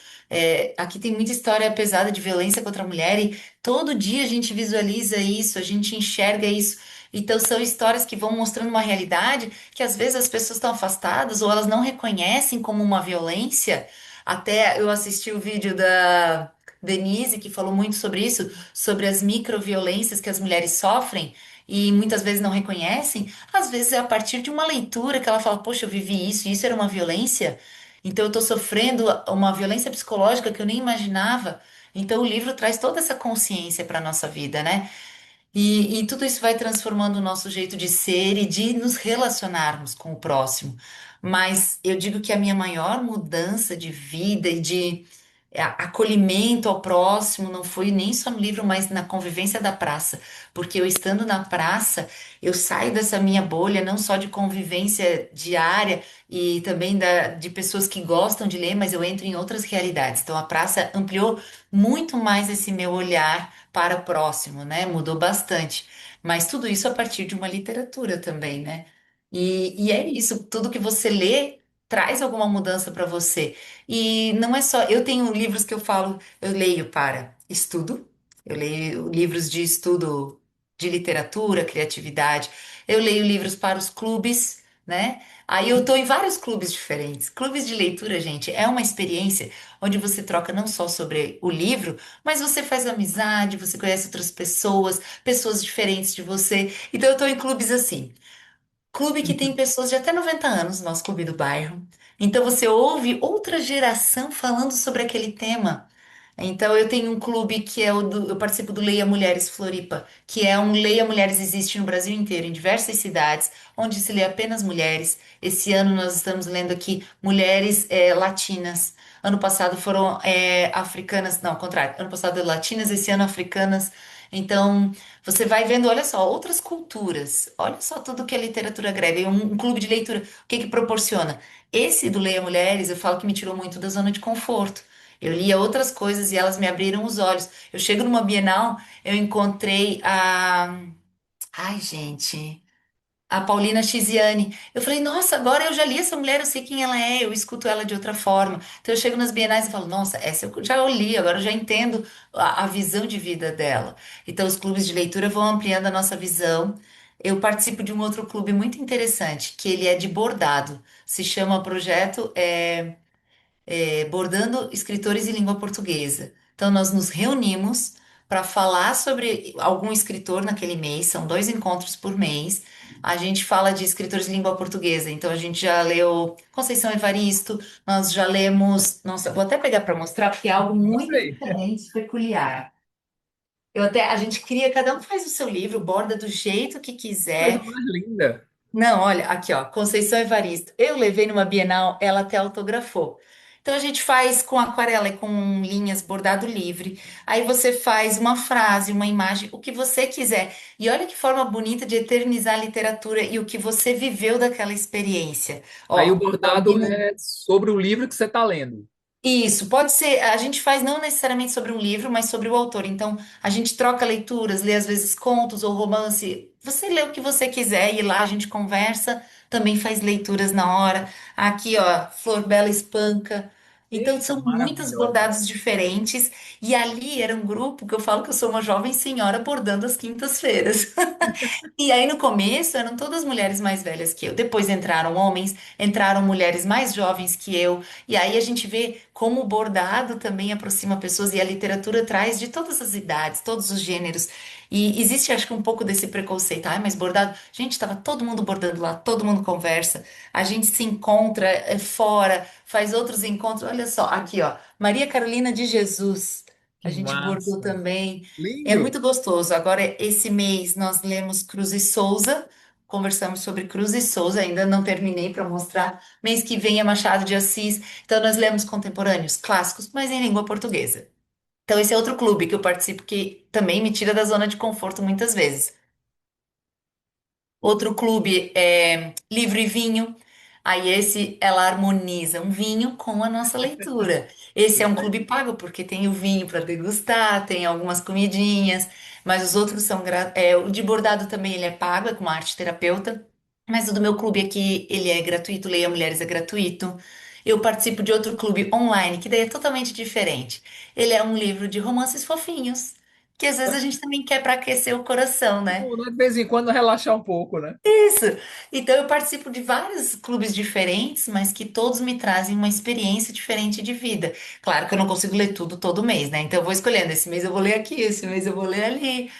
Aqui tem muita história pesada de violência contra a mulher e todo dia a gente visualiza isso, a gente enxerga isso. Então são histórias que vão mostrando uma realidade que às vezes as pessoas estão afastadas ou elas não reconhecem como uma violência. Até eu assisti o vídeo da Denise, que falou muito sobre isso, sobre as microviolências que as mulheres sofrem e muitas vezes não reconhecem. Às vezes é a partir de uma leitura que ela fala: poxa, eu vivi isso e isso era uma violência. Então eu estou sofrendo uma violência psicológica que eu nem imaginava. Então o livro traz toda essa consciência para a nossa vida, né? E tudo isso vai transformando o nosso jeito de ser e de nos relacionarmos com o próximo. Mas eu digo que a minha maior mudança de vida e de acolhimento ao próximo não foi nem só no livro, mas na convivência da praça. Porque eu estando na praça, eu saio dessa minha bolha, não só de convivência diária e também de pessoas que gostam de ler, mas eu entro em outras realidades. Então a praça ampliou muito mais esse meu olhar para o próximo, né? Mudou bastante. Mas tudo isso a partir de uma literatura também, né? E é isso, tudo que você lê traz alguma mudança para você. E não é só, eu tenho livros que eu falo, eu leio para estudo, eu leio livros de estudo de literatura, criatividade, eu leio livros para os clubes, né? Aí eu estou em vários clubes diferentes. Clubes de leitura, gente, é uma experiência onde você troca não só sobre o livro, mas você faz amizade, você conhece outras pessoas, pessoas diferentes de você. Então eu tô em clubes assim. Clube que tem pessoas de até 90 anos, nosso clube do bairro. Então você ouve outra geração falando sobre aquele tema. Então eu tenho um clube que é eu participo do Leia Mulheres Floripa, que é um Leia Mulheres existe no Brasil inteiro, em diversas cidades, onde se lê apenas mulheres. Esse ano nós estamos lendo aqui mulheres latinas. Ano passado foram africanas, não, ao contrário. Ano passado latinas, esse ano africanas. Então você vai vendo, olha só, outras culturas. Olha só tudo que a literatura agrega. E um clube de leitura, o que que proporciona? Esse do Leia Mulheres, eu falo que me tirou muito da zona de conforto. Eu lia outras coisas e elas me abriram os olhos. Eu chego numa Bienal, eu encontrei a. Ai, gente. A Paulina Chiziane. Eu falei, nossa, agora eu já li essa mulher, eu sei quem ela é, eu escuto ela de outra forma. Então eu chego nas Bienais e falo, nossa, essa eu já li, agora eu já entendo a visão de vida dela. Então os clubes de leitura vão ampliando a nossa visão. Eu participo de um outro clube muito interessante, que ele é de bordado. Se chama Projeto Bordando Escritores em Língua Portuguesa. Então, nós nos reunimos para falar sobre algum escritor naquele mês, são dois encontros por mês. A gente fala de escritores de língua portuguesa, então a gente já leu Conceição Evaristo, nós já lemos. Nossa, vou até pegar para mostrar, porque é algo Mostra muito aí. diferente, peculiar. A gente cria, cada um faz o seu livro, borda do jeito que Coisa quiser. mais linda. Não, olha, aqui ó, Conceição Evaristo. Eu levei numa Bienal, ela até autografou. Então a gente faz com aquarela e com linhas bordado livre. Aí você faz uma frase, uma imagem, o que você quiser. E olha que forma bonita de eternizar a literatura e o que você viveu daquela experiência. Aí o Ó, bordado é sobre o livro que você está lendo. isso, pode ser. A gente faz não necessariamente sobre um livro, mas sobre o autor. Então, a gente troca leituras, lê às vezes contos ou romance. Você lê o que você quiser e lá a gente conversa, também faz leituras na hora. Aqui, ó, Flor Bela Espanca. Então, Eita, são muitos maravilhosa. bordados diferentes. E ali era um grupo que eu falo que eu sou uma jovem senhora bordando às quintas-feiras. E aí no começo eram todas mulheres mais velhas que eu. Depois entraram homens, entraram mulheres mais jovens que eu. E aí a gente vê como o bordado também aproxima pessoas e a literatura traz de todas as idades, todos os gêneros. E existe, acho que, um pouco desse preconceito. Ai, mas bordado. Gente, estava todo mundo bordando lá, todo mundo conversa. A gente se encontra fora, faz outros encontros. Olha só, aqui, ó. Maria Carolina de Jesus. A Que gente bordou massa. também. É Lindo. muito gostoso. Agora, esse mês nós lemos Cruz e Souza, conversamos sobre Cruz e Souza, ainda não terminei para mostrar. Mês que vem é Machado de Assis. Então, nós lemos contemporâneos, clássicos, mas em língua portuguesa. Então, esse é outro clube que eu participo que também me tira da zona de conforto muitas vezes. Outro clube é Livro e Vinho. Aí esse ela harmoniza um vinho com a nossa leitura. Esse é um clube pago porque tem o vinho para degustar, tem algumas comidinhas, mas os outros são o de bordado também ele é pago, é com uma arte terapeuta. Mas o do meu clube aqui ele é gratuito, Leia Mulheres é gratuito. Eu participo de outro clube online que daí é totalmente diferente. Ele é um livro de romances fofinhos, que às vezes a gente também quer para aquecer o coração, né? Bom, né? De vez em quando relaxar um pouco, né? Isso. Então eu participo de vários clubes diferentes, mas que todos me trazem uma experiência diferente de vida. Claro que eu não consigo ler tudo todo mês, né? Então eu vou escolhendo, esse mês eu vou ler aqui, esse mês eu vou ler ali.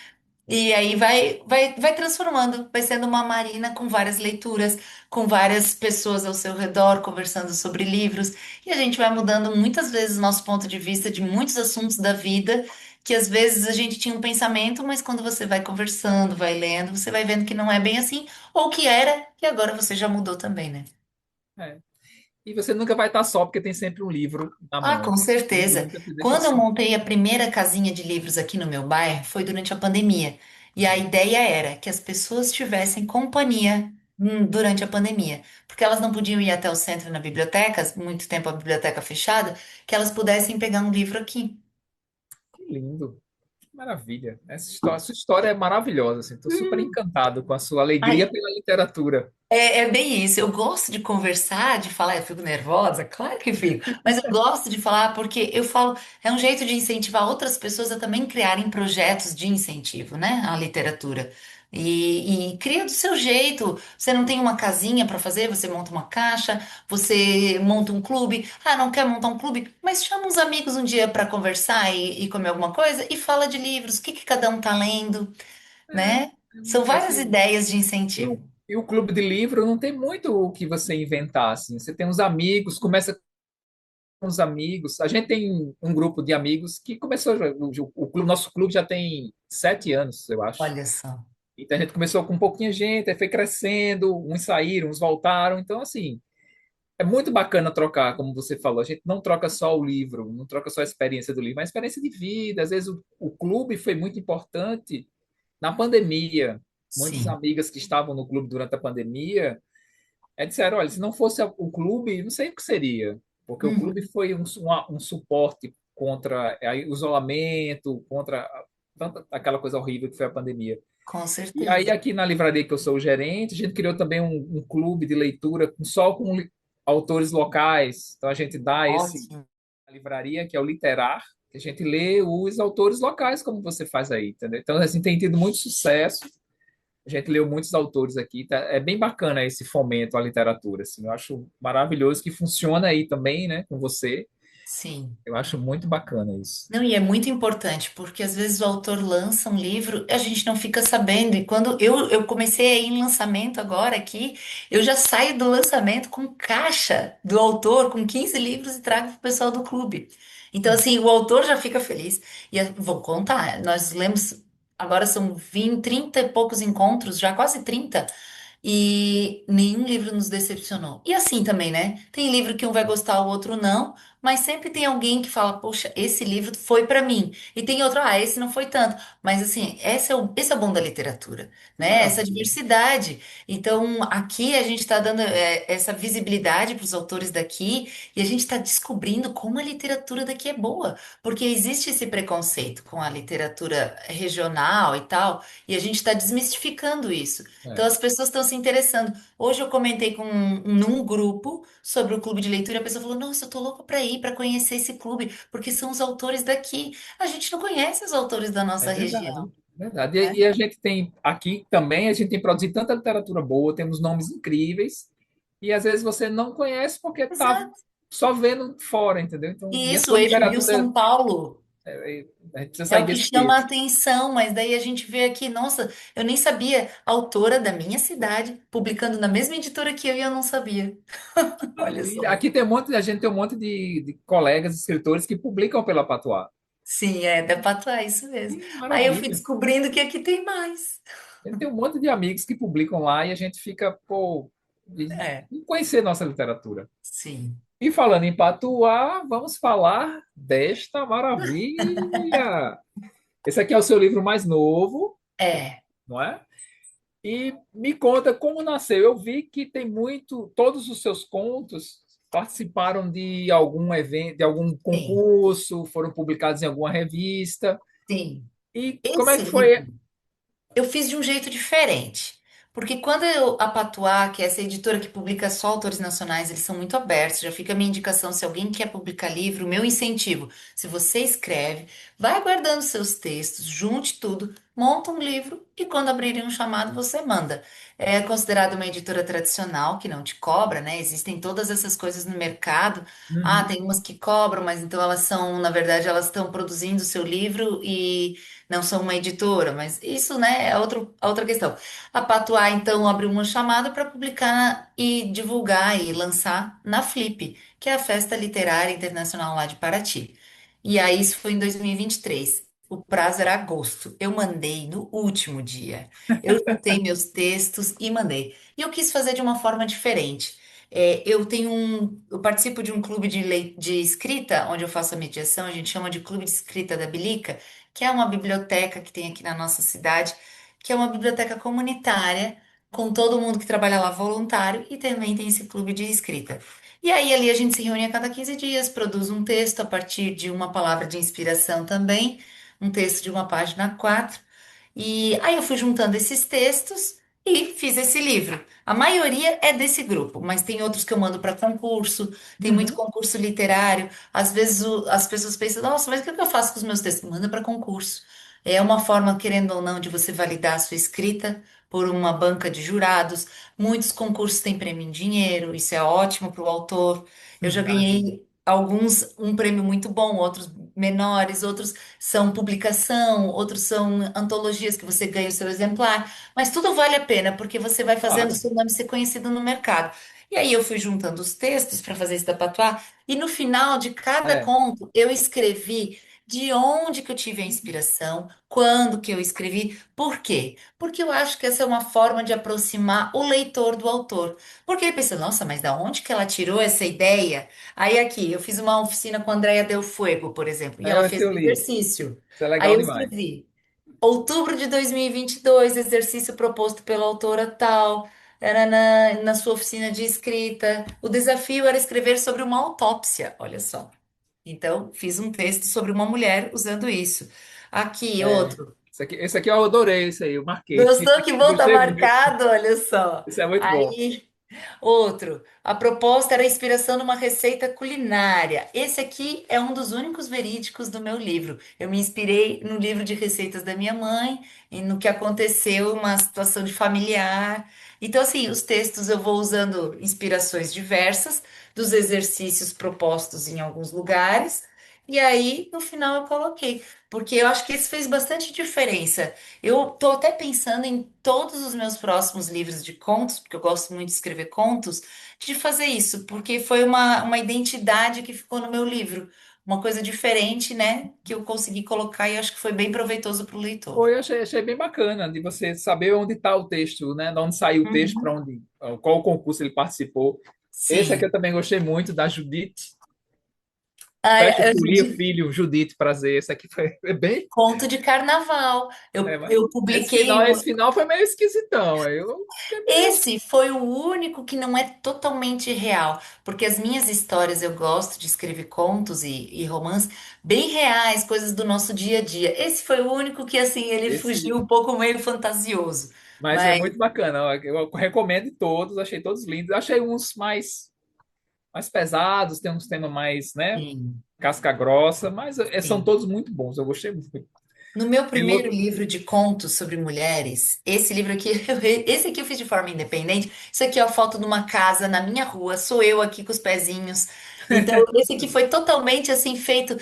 E aí vai transformando, vai sendo uma Marina com várias leituras, com várias pessoas ao seu redor conversando sobre livros, e a gente vai mudando muitas vezes o nosso ponto de vista de muitos assuntos da vida, que às vezes a gente tinha um pensamento, mas quando você vai conversando, vai lendo, você vai vendo que não é bem assim, ou que era, e agora você já mudou também, né? É. E você nunca vai estar só, porque tem sempre um livro na Ah, mão. com O livro certeza. nunca te deixa Quando eu só. montei a primeira casinha de livros aqui no meu bairro, foi durante a pandemia. E a ideia era que as pessoas tivessem companhia, durante a pandemia. Porque elas não podiam ir até o centro na biblioteca, muito tempo a biblioteca fechada, que elas pudessem pegar um livro aqui. Que lindo. Que maravilha. Sua história é maravilhosa, assim. Estou super encantado com a sua alegria Ai, pela literatura. é bem isso. Eu gosto de conversar, de falar. Eu fico nervosa, claro que fico. Mas eu gosto de falar porque eu falo, é um jeito de incentivar outras pessoas a também criarem projetos de incentivo, né? À literatura. E cria do seu jeito. Você não tem uma casinha para fazer, você monta uma caixa, você monta um clube. Ah, não quer montar um clube? Mas chama uns amigos um dia para conversar e comer alguma coisa e fala de livros. O que que cada um tá lendo, né? São várias Assim, ideias de e incentivo. o clube de livro não tem muito o que você inventar, assim. Você tem uns amigos, começa com os amigos. A gente tem um grupo de amigos que começou, nosso clube já tem 7 anos, eu acho. Olha só. Então a gente começou com um pouquinho de gente, aí foi crescendo, uns saíram, uns voltaram. Então, assim, é muito bacana trocar, como você falou. A gente não troca só o livro, não troca só a experiência do livro, mas a experiência de vida. Às vezes o clube foi muito importante na pandemia. Muitas Sim. amigas que estavam no clube durante a pandemia disseram: olha, se não fosse o clube, não sei o que seria, porque o clube Uhum. foi um suporte contra o isolamento, contra tanta aquela coisa horrível que foi a pandemia. Com E aí, certeza. aqui na livraria que eu sou o gerente, a gente criou também um clube de leitura só com autores locais. Então, a gente dá esse Ótimo. a livraria, que é o Literar, que a gente lê os autores locais, como você faz aí, entendeu? Então, assim, tem tido muito sucesso. A gente leu muitos autores aqui. É bem bacana esse fomento à literatura, assim. Eu acho maravilhoso que funciona aí também, né, com você. Sim. Eu acho muito bacana isso. Não, e é muito importante, porque às vezes o autor lança um livro e a gente não fica sabendo. E quando eu comecei a ir em lançamento agora aqui, eu já saio do lançamento com caixa do autor, com 15 livros e trago para o pessoal do clube. Então, assim, o autor já fica feliz. E vou contar, nós lemos, agora são 20, 30 e poucos encontros, já quase 30. E nenhum livro nos decepcionou. E assim também, né? Tem livro que um vai gostar, o outro não, mas sempre tem alguém que fala, poxa, esse livro foi para mim. E tem outro, ah, esse não foi tanto. Mas assim, esse é o bom da literatura, Que né? Essa maravilha. diversidade. Então, aqui a gente está dando essa visibilidade para os autores daqui e a gente está descobrindo como a literatura daqui é boa. Porque existe esse preconceito com a literatura regional e tal, e a gente está desmistificando isso. Então É, as pessoas estão se interessando. Hoje eu comentei num grupo sobre o clube de leitura, e a pessoa falou: Nossa, eu tô louca para ir para conhecer esse clube, porque são os autores daqui. A gente não conhece os autores da é nossa região, verdade. Verdade. né? E a gente tem aqui também, a gente tem produzido tanta literatura boa, temos nomes incríveis, e às vezes você não conhece porque está Exato. só vendo fora, entendeu? Então, E e a isso, o sua Eixo Rio literatura, São Paulo a gente precisa é sair o que desse chama a eixo. atenção, mas daí a gente vê aqui, nossa, eu nem sabia, a autora da minha cidade, publicando na mesma editora que eu e eu não sabia. Olha Maravilha. só. Aqui tem um monte, a gente tem um monte de colegas escritores que publicam pela Patois. Sim, dá pra atuar, isso mesmo. Que Aí eu fui maravilha. descobrindo que aqui tem mais. Ele tem um monte de amigos que publicam lá e a gente fica, pô, É, de conhecer nossa literatura. sim. E falando em Patuá, vamos falar desta maravilha. Esse aqui é o seu livro mais novo, É, não é? E me conta como nasceu. Eu vi que tem muito, todos os seus contos participaram de algum evento, de algum sim, concurso, foram publicados em alguma revista. sim. E como é Esse que foi? livro eu fiz de um jeito diferente. Porque a Patuá, que é essa editora que publica só autores nacionais, eles são muito abertos. Já fica a minha indicação, se alguém quer publicar livro, o meu incentivo. Se você escreve, vai guardando seus textos, junte tudo, monta um livro e quando abrirem um chamado, você manda. É considerada uma editora tradicional, que não te cobra, né? Existem todas essas coisas no mercado. Ah, Uhum. tem umas que cobram, mas então elas são, na verdade, elas estão produzindo o seu livro e não são uma editora, mas isso, né, é outra questão. A Patuá, então, abriu uma chamada para publicar e divulgar e lançar na Flip, que é a Festa Literária Internacional lá de Paraty. E aí, isso foi em 2023. o prazo era agosto. Eu mandei no último dia. Eu juntei meus textos e mandei. E eu quis fazer de uma forma diferente. Eu participo de um clube de escrita, onde eu faço a mediação, a gente chama de Clube de Escrita da Bilica, que é uma biblioteca que tem aqui na nossa cidade, que é uma biblioteca comunitária, com todo mundo que trabalha lá voluntário, e também tem esse clube de escrita. E aí ali a gente se reúne a cada 15 dias, produz um texto a partir de uma palavra de inspiração também, um texto de uma página a quatro. E aí eu fui juntando esses textos e fiz esse livro. A maioria é desse grupo, mas tem outros que eu mando para concurso, tem muito Uhum. concurso literário. Às vezes as pessoas pensam, nossa, mas o que é que eu faço com os meus textos? Manda para concurso. É uma forma, querendo ou não, de você validar a sua escrita por uma banca de jurados. Muitos concursos têm prêmio em dinheiro, isso é ótimo para o autor. Eu já Imagino. ganhei alguns, um prêmio muito bom, outros menores, outros são publicação, outros são antologias que você ganha o seu exemplar, mas tudo vale a pena porque você vai fazendo o Claro. seu nome ser conhecido no mercado. E aí eu fui juntando os textos para fazer esse da Patois, e no final de cada É. conto eu escrevi de onde que eu tive a inspiração, quando que eu escrevi, por quê? Porque eu acho que essa é uma forma de aproximar o leitor do autor. Porque ele pensa, nossa, mas da onde que ela tirou essa ideia? Aí aqui, eu fiz uma oficina com a Andrea Del Fuego, por exemplo, e ela Esse fez eu um li. exercício. Isso é Aí legal eu demais. escrevi, outubro de 2022, exercício proposto pela autora tal, era na sua oficina de escrita. O desafio era escrever sobre uma autópsia, olha só. Então, fiz um texto sobre uma mulher usando isso. Aqui, É. outro. Esse aqui eu adorei, isso aí, eu marquei. Gostou que volta Gostei muito. marcado? Olha só. Isso é muito bom. Aí. Outro, a proposta era a inspiração numa receita culinária. Esse aqui é um dos únicos verídicos do meu livro. Eu me inspirei no livro de receitas da minha mãe e no que aconteceu, uma situação de familiar. Então, assim, os textos eu vou usando inspirações diversas dos exercícios propostos em alguns lugares. E aí, no final, eu coloquei, porque eu acho que isso fez bastante diferença. Eu tô até pensando em todos os meus próximos livros de contos, porque eu gosto muito de escrever contos, de fazer isso, porque foi uma identidade que ficou no meu livro. Uma coisa diferente, né? Que eu consegui colocar e acho que foi bem proveitoso para o leitor. Foi, achei bem bacana de você saber onde está o texto, né? De onde saiu o texto, para Uhum. onde, qual concurso ele participou. Esse aqui Sim. eu também gostei muito, da Judite. Festa Ai, a Folia gente Filho, Judite Prazer. Esse aqui foi bem. conto de carnaval. Mas Eu esse publiquei final, esse final foi meio esquisitão. Aí eu fiquei meio. Esse foi o único que não é totalmente real, porque as minhas histórias eu gosto de escrever contos e romances bem reais, coisas do nosso dia a dia. Esse foi o único que assim ele fugiu Esse, um pouco meio fantasioso, mas é mas muito bacana. Ó, eu recomendo todos, achei todos lindos. Achei uns mais pesados, tem uns temas mais, né? sim, Casca grossa, mas são sim. todos muito bons. Eu gostei muito. No meu Tem primeiro outro. livro de contos sobre mulheres, esse livro aqui, esse aqui eu fiz de forma independente. Isso aqui é a foto de uma casa na minha rua, sou eu aqui com os pezinhos. Então, esse aqui foi totalmente assim feito.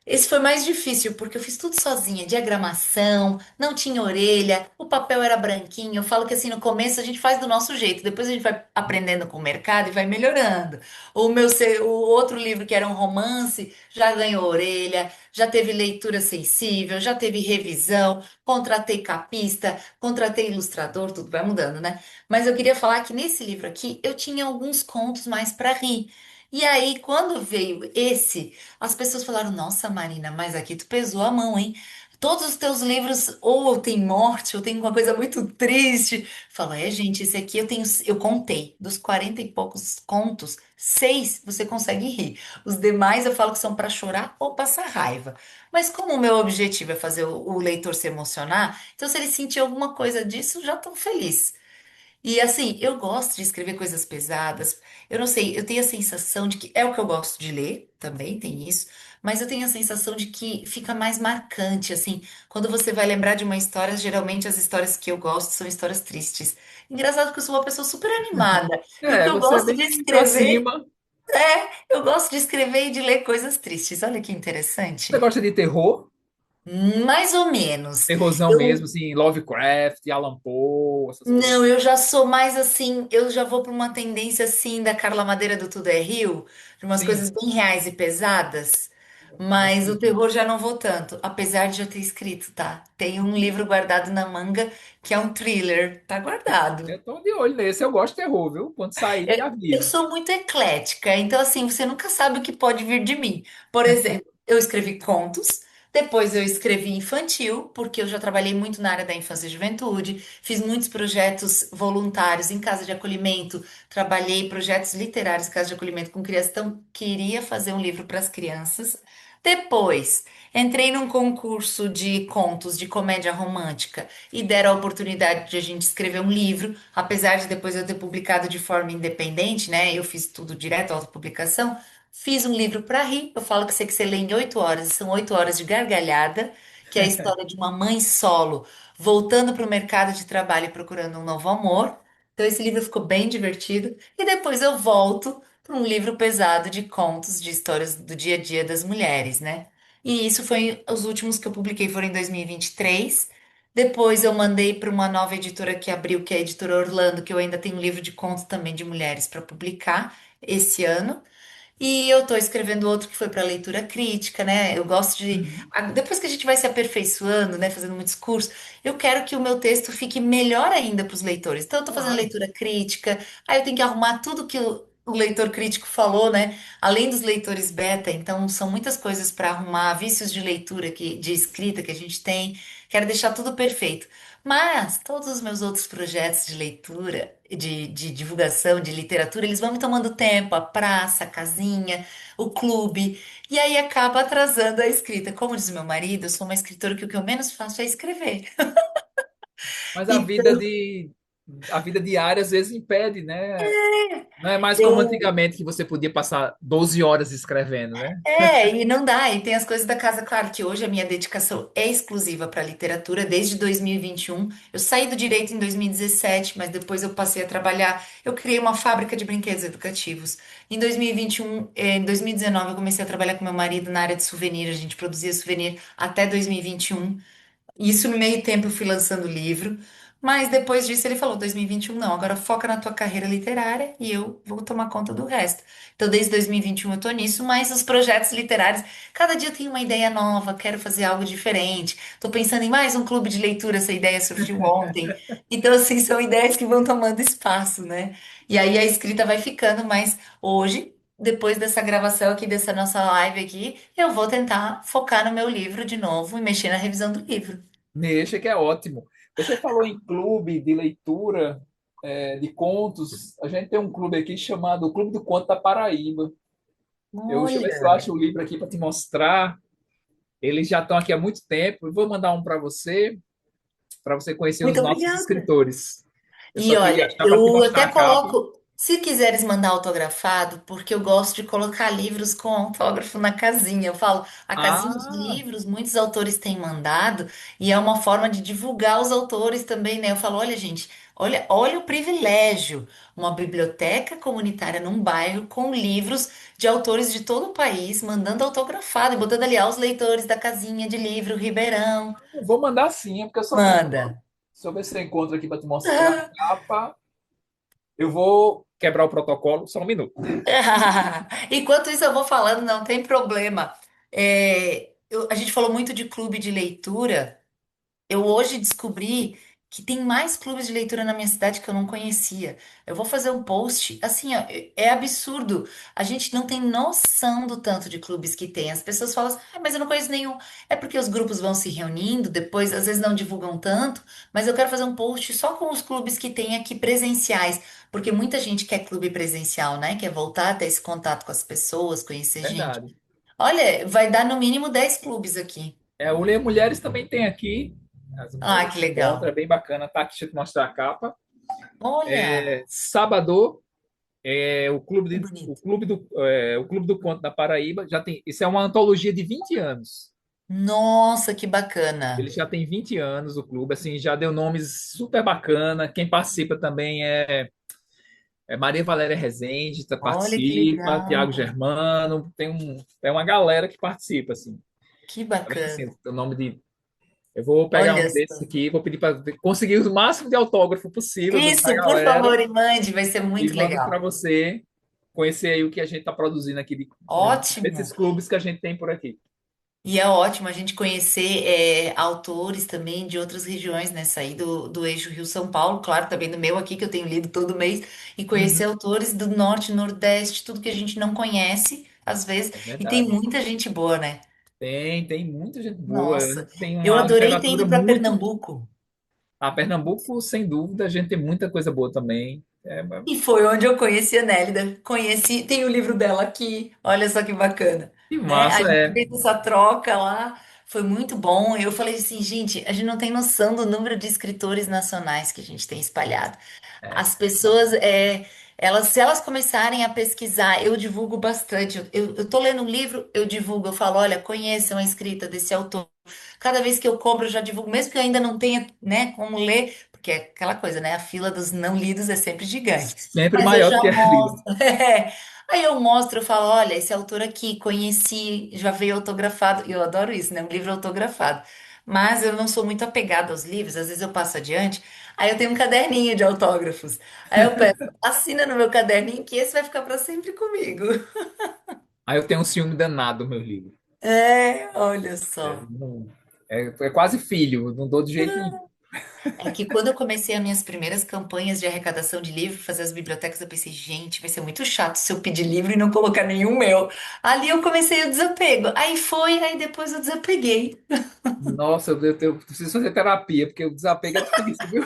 Esse foi mais difícil, porque eu fiz tudo sozinha, diagramação, não tinha orelha, o papel era branquinho. Eu falo que assim, no começo a gente faz do nosso jeito, depois a gente vai aprendendo com o mercado e vai melhorando. O outro livro, que era um romance, já ganhou orelha, já teve leitura sensível, já teve revisão, contratei capista, contratei ilustrador, tudo vai mudando, né? Mas eu queria falar que nesse livro aqui eu tinha alguns contos mais para rir. E aí, quando veio esse. As pessoas falaram: Nossa, Marina, mas aqui tu pesou a mão, hein? Todos os teus livros ou tem morte ou tem uma coisa muito triste. Fala, gente, esse aqui eu contei, dos 40 e poucos contos, seis você consegue rir. Os demais eu falo que são para chorar ou passar raiva. Mas como o meu objetivo é fazer o leitor se emocionar, então se ele sentir alguma coisa disso, já estou feliz. E assim, eu gosto de escrever coisas pesadas. Eu não sei, eu tenho a sensação de que é o que eu gosto de ler, também tem isso, mas eu tenho a sensação de que fica mais marcante, assim, quando você vai lembrar de uma história, geralmente as histórias que eu gosto são histórias tristes. Engraçado que eu sou uma pessoa super animada. E o que eu Você é gosto de bem pra escrever, cima. eu gosto de escrever e de ler coisas tristes. Olha que Você interessante. gosta de terror? Mais ou menos. Terrorzão mesmo, Eu assim, Lovecraft, Alan Poe, essas coisas. Não, eu já sou mais assim, eu já vou para uma tendência assim da Carla Madeira do Tudo é Rio, de umas Sim. coisas bem reais e pesadas. Mas o terror já não vou tanto, apesar de já ter escrito, tá? Tem um livro guardado na manga que é um thriller, tá guardado. Eu tô de olho nesse, eu gosto de terror, viu? Quando sair, me Eu avise. sou muito eclética, então assim, você nunca sabe o que pode vir de mim. Por exemplo, eu escrevi contos, depois eu escrevi infantil, porque eu já trabalhei muito na área da infância e juventude, fiz muitos projetos voluntários em casa de acolhimento, trabalhei projetos literários em casa de acolhimento com crianças, então queria fazer um livro para as crianças. Depois, entrei num concurso de contos de comédia romântica e deram a oportunidade de a gente escrever um livro, apesar de depois eu ter publicado de forma independente, né? Eu fiz tudo direto, autopublicação. Fiz um livro para rir. Eu falo que você lê em 8 horas, e são 8 horas de gargalhada, que é a história de uma mãe solo voltando para o mercado de trabalho e procurando um novo amor. Então, esse livro ficou bem divertido. E depois eu volto para um livro pesado de contos, de histórias do dia a dia das mulheres, né? E isso foi os últimos que eu publiquei foram em 2023. Depois eu mandei para uma nova editora que abriu, que é a editora Orlando, que eu ainda tenho um livro de contos também de mulheres para publicar esse ano. E eu estou escrevendo outro que foi para leitura crítica, né? Eu gosto de. Uhum. Depois que a gente vai se aperfeiçoando, né? Fazendo muitos cursos, eu quero que o meu texto fique melhor ainda para os leitores. Então, eu estou fazendo Claro. leitura crítica, aí eu tenho que arrumar tudo que o leitor crítico falou, né? Além dos leitores beta, então são muitas coisas para arrumar, vícios de leitura, de escrita que a gente tem. Quero deixar tudo perfeito. Mas todos os meus outros projetos de leitura, de divulgação de literatura, eles vão me tomando tempo, a praça, a casinha, o clube, e aí acaba atrasando a escrita. Como diz meu marido, eu sou uma escritora que o que eu menos faço é escrever. Mas Então, a vida diária às vezes impede, né? Não é mais como eu antigamente que você podia passar 12 horas escrevendo, né? e não dá, e tem as coisas da casa, claro que hoje a minha dedicação é exclusiva para literatura desde 2021. Eu saí do direito em 2017, mas depois eu passei a trabalhar. Eu criei uma fábrica de brinquedos educativos. Em 2021, em 2019, eu comecei a trabalhar com meu marido na área de souvenir. A gente produzia souvenir até 2021. Isso no meio tempo eu fui lançando o livro, mas depois disso ele falou, 2021 não, agora foca na tua carreira literária e eu vou tomar conta do resto. Então desde 2021 eu tô nisso, mas os projetos literários, cada dia eu tenho uma ideia nova, quero fazer algo diferente. Tô pensando em mais um clube de leitura, essa ideia surgiu ontem. Então assim, são ideias que vão tomando espaço, né? E aí a escrita vai ficando, mas hoje depois dessa gravação aqui, dessa nossa live aqui, eu vou tentar focar no meu livro de novo e mexer na revisão do livro. Mexa, que é ótimo. Você falou em clube de leitura, de contos. A gente tem um clube aqui chamado Clube do Conto da Paraíba. Deixa eu ver se eu Olha, acho o livro aqui para te mostrar. Eles já estão aqui há muito tempo. Eu vou mandar um para você conhecer os muito nossos obrigada. escritores. Eu E só queria olha, achar para te eu mostrar até a capa. coloco, se quiseres mandar autografado, porque eu gosto de colocar livros com autógrafo na casinha. Eu falo, a casinha de Ah, livros, muitos autores têm mandado, e é uma forma de divulgar os autores também, né? Eu falo, olha, gente, olha o privilégio, uma biblioteca comunitária num bairro com livros de autores de todo o país, mandando autografado e botando ali, os leitores da casinha de livro Ribeirão. eu vou mandar sim, é porque eu só tenho. Manda. Deixa eu ver se eu encontro aqui para te mostrar a capa. Eu vou quebrar o protocolo, só um minuto. Enquanto isso, eu vou falando, não tem problema. A gente falou muito de clube de leitura. Eu hoje descobri que tem mais clubes de leitura na minha cidade que eu não conhecia. Eu vou fazer um post, assim, ó, é absurdo. A gente não tem noção do tanto de clubes que tem. As pessoas falam assim, mas eu não conheço nenhum. É porque os grupos vão se reunindo, depois às vezes não divulgam tanto, mas eu quero fazer um post só com os clubes que tem aqui presenciais, porque muita gente quer clube presencial, né? Quer voltar a ter esse contato com as pessoas, conhecer gente. Verdade. Olha, vai dar no mínimo 10 clubes aqui. O Ler Mulheres também tem aqui. As Ah, mulheres que se encontram, é legal. bem bacana. Tá aqui, deixa eu te mostrar a capa. Olha, Sábado, que bonito. o Clube do Conto da Paraíba. Isso é uma antologia de 20 anos. Nossa, que Ele bacana. já tem 20 anos, o clube, assim, já deu nomes super bacana. Quem participa também é Maria Valéria Rezende, Olha que participa, Tiago legal. Germano, tem uma galera que participa, assim. Que Tá vendo assim, bacana. o nome de. Eu vou pegar Olha um desses só. aqui, vou pedir para conseguir o máximo de autógrafo possível da Isso, por galera favor, e mande, vai ser e muito mando para legal. você conhecer aí o que a gente está produzindo aqui desses Ótimo. clubes que a gente tem por aqui. E é ótimo a gente conhecer autores também de outras regiões, né? Sair do eixo Rio-São Paulo, claro, também do meu aqui, que eu tenho lido todo mês, e conhecer Uhum, autores do Norte, Nordeste, tudo que a gente não conhece, às vezes, é e tem verdade. muita gente boa, né? Tem muita gente boa. A Nossa, gente tem eu uma adorei ter literatura ido para muito. Pernambuco. A Pernambuco, sem dúvida, a gente tem muita coisa boa também. E foi onde eu conheci a Nélida. Conheci, tem o livro dela aqui. Olha só que bacana, Que né? A massa, gente é. fez essa troca lá, foi muito bom. Eu falei assim, gente, a gente não tem noção do número de escritores nacionais que a gente tem espalhado. É. As pessoas, elas, se elas começarem a pesquisar, eu divulgo bastante. Eu tô lendo um livro, eu divulgo, eu falo, olha, conheçam a escrita desse autor. Cada vez que eu compro, eu já divulgo, mesmo que eu ainda não tenha, né, como ler, porque é aquela coisa, né? A fila dos não lidos é sempre gigante. Sempre Mas eu maior do já que a vida. mostro. Aí eu mostro, eu falo, olha, esse autor aqui, conheci, já veio autografado. E eu adoro isso, né? Um livro autografado. Mas eu não sou muito apegada aos livros, às vezes eu passo adiante. Aí eu tenho um caderninho de autógrafos. Aí eu peço, assina no meu caderninho que esse vai ficar para sempre comigo. Aí eu tenho um ciúme danado do meu livro. É, olha É, só. é quase filho, não dou de jeito nenhum. É que quando eu comecei as minhas primeiras campanhas de arrecadação de livro, fazer as bibliotecas, eu pensei, gente, vai ser muito chato se eu pedir livro e não colocar nenhum meu. Ali eu comecei o desapego. Aí foi, aí depois eu desapeguei. Nossa, eu preciso fazer terapia, porque o desapego é difícil, viu?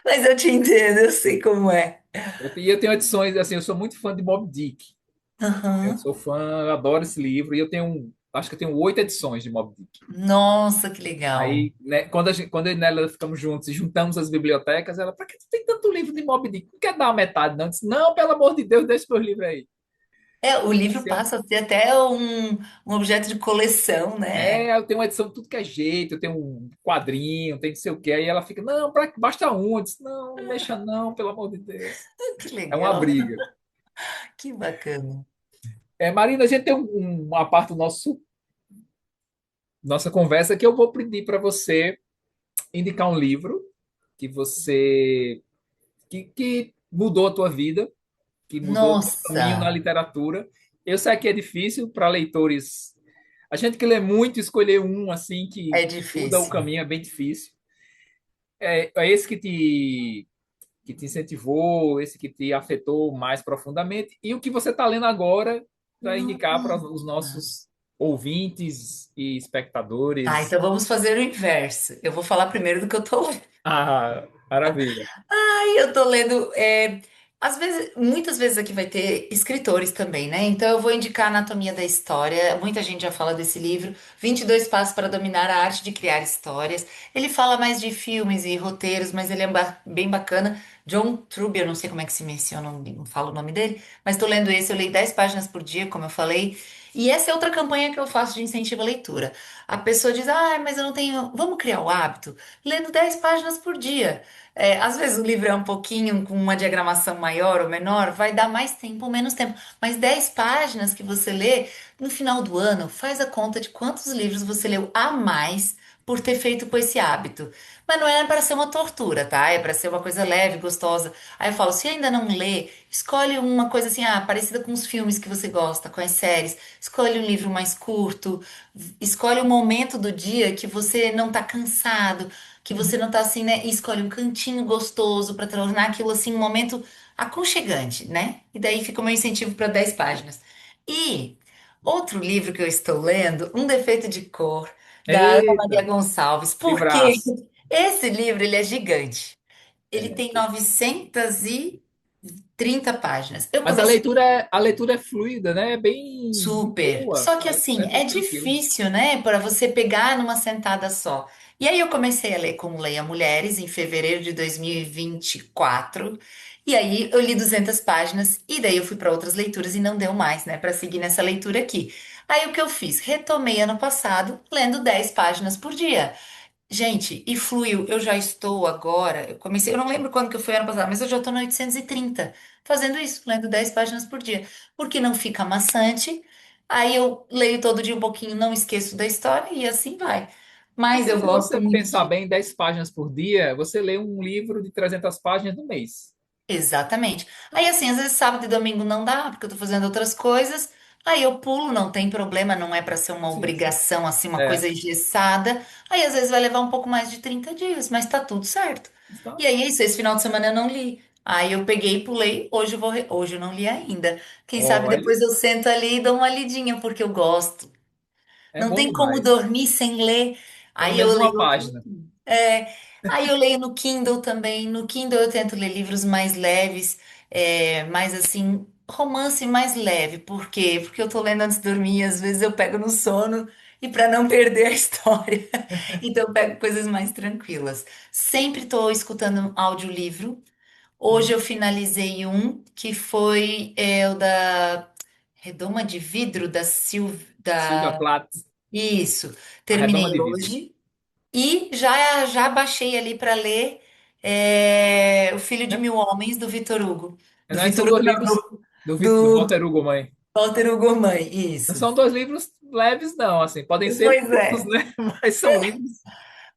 Mas eu te entendo, eu sei como é. Eu tenho edições, assim, eu sou muito fã de Moby Dick. Eu Aham. sou fã, eu adoro esse livro, e acho que eu tenho 8 edições de Moby Dick. Nossa, que legal. Aí, né, quando eu e Nela ficamos juntos e juntamos as bibliotecas, ela, pra que tu tem tanto livro de Moby Dick? Não quer dar a metade, não? Eu disse, não, pelo amor de Deus, deixa meus livros aí. É, o livro Assim, passa a ser até um objeto de coleção, né? eu tenho uma edição de tudo que é jeito, eu tenho um quadrinho, tem não sei o quê. Aí ela fica, não, basta um. Eu disse, não, não mexa não, pelo amor de Deus. Que É uma legal, briga. que bacana. Marina, a gente tem uma parte do nossa conversa que eu vou pedir para você indicar um livro que que mudou a tua vida, que mudou o teu caminho na Nossa, literatura. Eu sei que é difícil para leitores. A gente que lê muito, escolher um assim é que muda o difícil. caminho é bem difícil. É esse que te incentivou, esse que te afetou mais profundamente, e o que você está lendo agora para indicar para Nossa. os nossos ouvintes e Tá, espectadores. então vamos fazer o inverso. Eu vou falar primeiro do que eu tô lendo. Ah, maravilha. Aí eu tô lendo. Às vezes, muitas vezes aqui vai ter escritores também, né? Então eu vou indicar Anatomia da História. Muita gente já fala desse livro. 22 Passos para Dominar a Arte de Criar Histórias. Ele fala mais de filmes e roteiros, mas ele é bem bacana. John Truby, eu não sei como é que se menciona, não falo o nome dele, mas tô lendo esse. Eu leio 10 páginas por dia, como eu falei. E essa é outra campanha que eu faço de incentivo à leitura. A pessoa diz, ah, mas eu não tenho. Vamos criar o hábito? Lendo 10 páginas por dia. Às vezes o livro é um pouquinho com uma diagramação maior ou menor, vai dar mais tempo ou menos tempo. Mas 10 páginas que você lê no final do ano, faz a conta de quantos livros você leu a mais por ter feito com esse hábito. Mas não é para ser uma tortura, tá? É para ser uma coisa leve, gostosa. Aí eu falo, se ainda não lê, escolhe uma coisa assim, parecida com os filmes que você gosta, com as séries. Escolhe um livro mais curto, escolhe um momento do dia que você não tá cansado, que você não tá assim, né? E escolhe um cantinho gostoso para tornar aquilo assim um momento aconchegante, né? E daí fica o meu incentivo para 10 páginas. E outro livro que eu estou lendo, Um Defeito de Cor, da Ana Maria Eita, Gonçalves. Por quê? livraço. Esse livro, ele é gigante. Ele É. tem 930 páginas. Eu Mas a comecei leitura, a leitura é fluida, né? É bem de super. boa. Só que assim, É é bem tranquilo. difícil, né, para você pegar numa sentada só. E aí eu comecei a ler como Leia Mulheres em fevereiro de 2024. E aí eu li 200 páginas e daí eu fui para outras leituras e não deu mais, né, para seguir nessa leitura aqui. Aí o que eu fiz? Retomei ano passado, lendo 10 páginas por dia. Gente, e fluiu. Eu já estou agora. Eu comecei, eu não lembro quando que foi ano passado, mas eu já estou no 830 fazendo isso, lendo 10 páginas por dia. Porque não fica maçante. Aí eu leio todo dia um pouquinho, não esqueço da história e assim vai. Mas Porque eu se gosto você muito pensar de. bem, 10 páginas por dia, você lê um livro de 300 páginas no mês. Exatamente. Aí assim, às vezes sábado e domingo não dá, porque eu tô fazendo outras coisas. Aí eu pulo, não tem problema, não é para ser uma Sim, sim. obrigação, assim, uma É. coisa engessada. Aí às vezes vai levar um pouco mais de 30 dias, mas tá tudo certo. Então, E aí é isso, esse final de semana eu não li. Aí eu peguei e pulei, hoje eu vou, hoje eu não li ainda. Quem sabe olha, depois eu sento ali e dou uma lidinha, porque eu gosto. é Não bom tem como demais. dormir sem ler. Pelo Aí eu menos uma leio. página. É, aí eu leio no Kindle também. No Kindle eu tento ler livros mais leves, mais assim, romance mais leve. Por quê? Porque eu tô lendo antes de dormir, às vezes eu pego no sono e para não perder a história, então eu pego coisas mais tranquilas. Sempre estou escutando um audiolivro. Hoje Uhum. eu finalizei um que foi o da Redoma de Vidro da Silvia da Plath, isso. A Redoma Terminei de Vidro. hoje. E já baixei ali para ler O Filho de Né? Mil Homens, do Vitor Hugo. Do Né? São Vitor dois Hugo, não, livros do do Walter Hugo, mãe. Walter Hugo Mãe, Não isso. são dois livros leves, não, assim, podem ser Pois curtos, é. né? Mas são livros.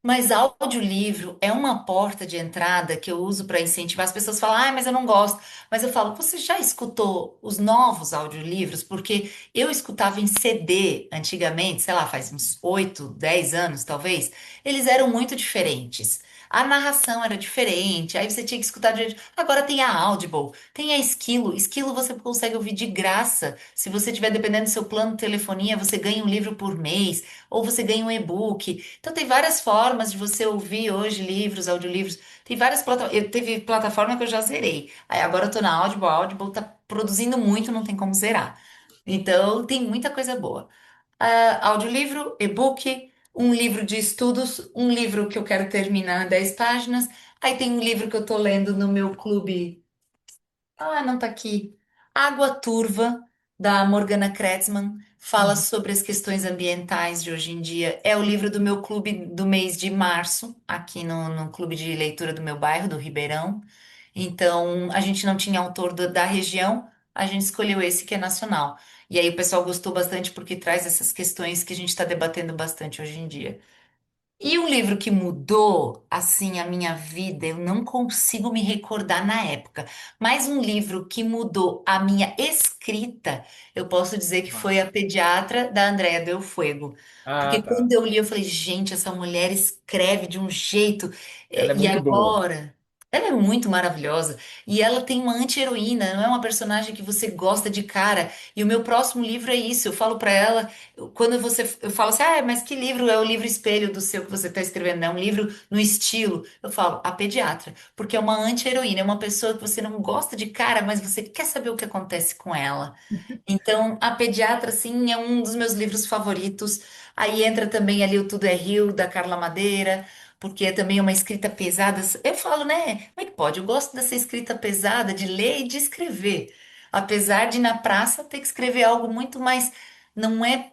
Mas audiolivro é uma porta de entrada que eu uso para incentivar. As pessoas falam, ah, mas eu não gosto. Mas eu falo, você já escutou os novos audiolivros? Porque eu escutava em CD antigamente, sei lá, faz uns 8, 10 anos talvez. Eles eram muito diferentes. A narração era diferente, aí você tinha que escutar de... Agora tem a Audible, tem a Esquilo. Esquilo você consegue ouvir de graça. Se você estiver dependendo do seu plano de telefonia, você ganha um livro por mês, ou você ganha um e-book. Então tem várias formas de você ouvir hoje livros, audiolivros. Tem várias plataformas. Teve plataforma que eu já zerei. Aí agora eu tô na Audible. A Audible tá produzindo muito, não tem como zerar. Então tem muita coisa boa. Audiolivro, e-book, um livro de estudos, um livro que eu quero terminar 10 páginas. Aí tem um livro que eu tô lendo no meu clube. Ah, não tá aqui. Água Turva, da Morgana Kretzmann, fala Uhum. sobre as questões ambientais de hoje em dia. É o livro do meu clube do mês de março, aqui no clube de leitura do meu bairro, do Ribeirão. Então, a gente não tinha autor da região, a gente escolheu esse que é nacional. E aí o pessoal gostou bastante porque traz essas questões que a gente está debatendo bastante hoje em dia. E um livro que mudou assim a minha vida, eu não consigo me recordar na época, mas um livro que mudou a minha escrita, eu posso dizer que foi A Massa. Pediatra da Andrea Del Fuego. Ah, Porque tá. quando eu li, eu falei, gente, essa mulher escreve de um jeito, Ela é e muito boa. agora? Ela é muito maravilhosa. E ela tem uma anti-heroína, não é uma personagem que você gosta de cara. E o meu próximo livro é isso. Eu falo pra ela. Quando eu falo assim, ah, mas que livro é o livro espelho do seu que você está escrevendo? É um livro no estilo. Eu falo, A Pediatra, porque é uma anti-heroína, é uma pessoa que você não gosta de cara, mas você quer saber o que acontece com ela. Então, A Pediatra, assim, é um dos meus livros favoritos. Aí entra também ali o Tudo é Rio, da Carla Madeira, porque é também uma escrita pesada. Eu falo, né? Como é que pode? Eu gosto dessa escrita pesada, de ler e de escrever. Apesar de na praça ter que escrever algo muito mais. Não é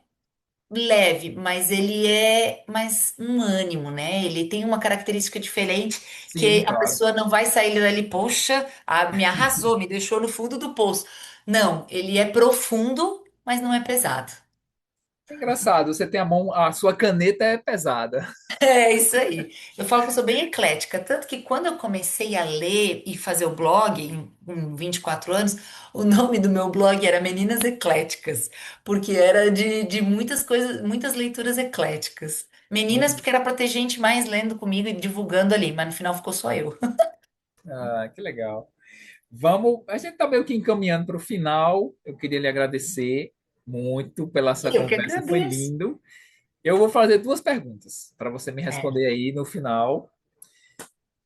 leve, mas ele é mais um ânimo, né? Ele tem uma característica diferente Sim, que a claro. pessoa não vai sair dali, poxa, me arrasou, me deixou no fundo do poço. Não, ele é profundo, mas não é pesado. É engraçado, você tem a mão, a sua caneta é pesada. É isso aí. Eu falo que eu sou bem eclética, tanto que quando eu comecei a ler e fazer o blog, com 24 anos, o nome do meu blog era Meninas Ecléticas, porque era de muitas coisas, muitas leituras ecléticas. Meninas, Muito. porque era para ter gente mais lendo comigo e divulgando ali, mas no final ficou só eu. Ah, que legal. Vamos, a gente está meio que encaminhando para o final. Eu queria lhe agradecer muito pela essa Eu que conversa, foi agradeço. lindo. Eu vou fazer duas perguntas para você me É, responder aí no final.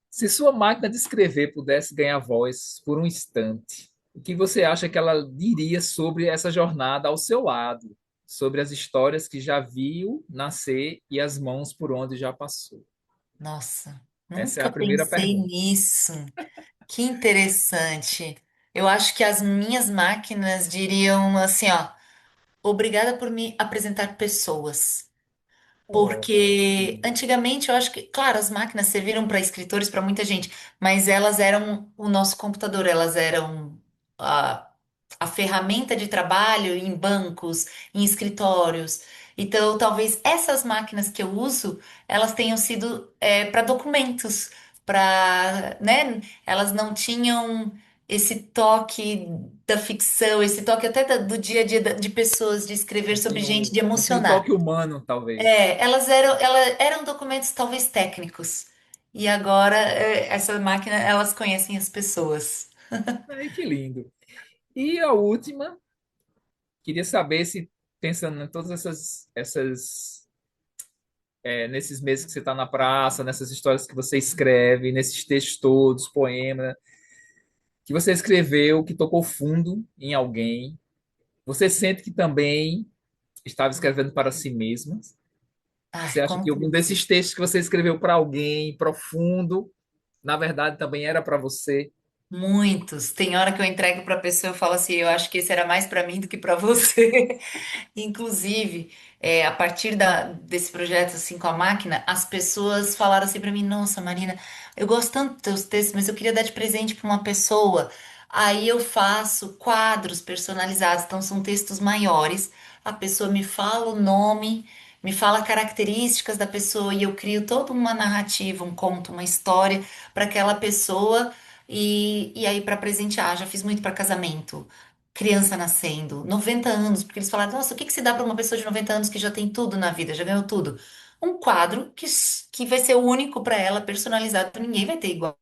Se sua máquina de escrever pudesse ganhar voz por um instante, o que você acha que ela diria sobre essa jornada ao seu lado? Sobre as histórias que já viu nascer e as mãos por onde já passou? nossa, Essa é a nunca primeira pensei pergunta. nisso. Que interessante. Eu acho que as minhas máquinas diriam assim, ó. Obrigada por me apresentar pessoas. Oh, Porque antigamente eu acho que, claro, as máquinas serviram para escritores, para muita gente, mas elas eram o nosso computador, elas eram a ferramenta de trabalho em bancos, em escritórios. Então, talvez essas máquinas que eu uso, elas tenham sido para documentos, para, né? Elas não tinham. esse toque da ficção, esse toque até do dia a dia de pessoas, de escrever sobre gente, de Não tem o emocionar. toque humano, talvez. É, elas eram documentos talvez técnicos. E agora, essa máquina, elas conhecem as pessoas. Ai, que lindo. E a última, queria saber se, pensando em todas nesses meses que você está na praça, nessas histórias que você escreve, nesses textos todos, poemas, que você escreveu, que tocou fundo em alguém, você sente que também estava escrevendo para si mesma? Ai, Você acha com que algum certeza. desses textos que você escreveu para alguém profundo, na verdade, também era para você? Muitos. Tem hora que eu entrego para a pessoa e falo assim, eu acho que esse era mais para mim do que para você. Inclusive, a partir desse projeto assim com a máquina, as pessoas falaram assim para mim: Nossa, Marina, eu gosto tanto dos teus textos, mas eu queria dar de presente para uma pessoa. Aí eu faço quadros personalizados, então são textos maiores. A pessoa me fala o nome, me fala características da pessoa e eu crio toda uma narrativa, um conto, uma história para aquela pessoa. E aí, para presentear, já fiz muito para casamento, criança nascendo, 90 anos, porque eles falaram, nossa, o que que se dá para uma pessoa de 90 anos que já tem tudo na vida, já ganhou tudo? Um quadro que vai ser o único para ela, personalizado, ninguém vai ter igual,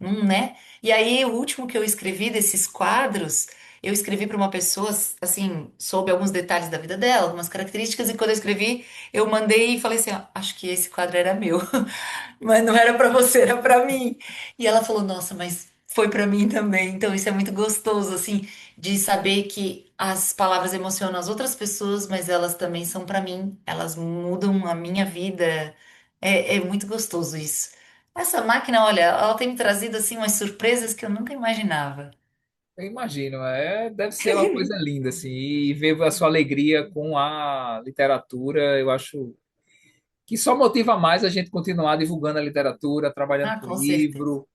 né? E aí, o último que eu escrevi desses quadros, eu escrevi para uma pessoa, assim, soube alguns detalhes da vida dela, algumas características, e quando eu escrevi, eu mandei e falei assim, ó, acho que esse quadro era meu. Mas não era pra você, era pra mim. E ela falou: Nossa, mas foi pra mim também. Então isso é muito gostoso, assim, de saber que as palavras emocionam as outras pessoas, mas elas também são pra mim. Elas mudam a minha vida. É muito gostoso isso. Essa máquina, olha, ela tem me trazido assim umas surpresas que eu nunca imaginava. Eu imagino, deve ser uma coisa linda, assim, e ver a sua alegria com a literatura, eu acho que só motiva mais a gente continuar divulgando a literatura, trabalhando Ah, com com certeza. livro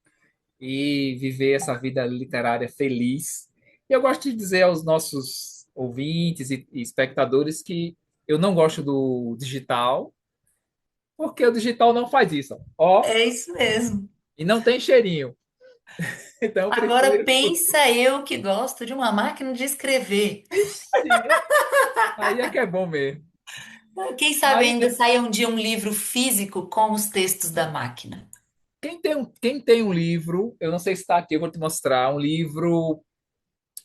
e viver essa vida literária feliz. E eu gosto de dizer aos nossos ouvintes e espectadores que eu não gosto do digital, porque o digital não faz isso, ó, É isso mesmo. e não tem cheirinho. Então eu Agora prefiro. pensa eu que gosto de uma máquina de escrever. Ixi, aí é que é bom mesmo. Quem sabe Mas ainda saia um dia um livro físico com os textos da máquina. quem tem um livro, eu não sei se está aqui, eu vou te mostrar, um livro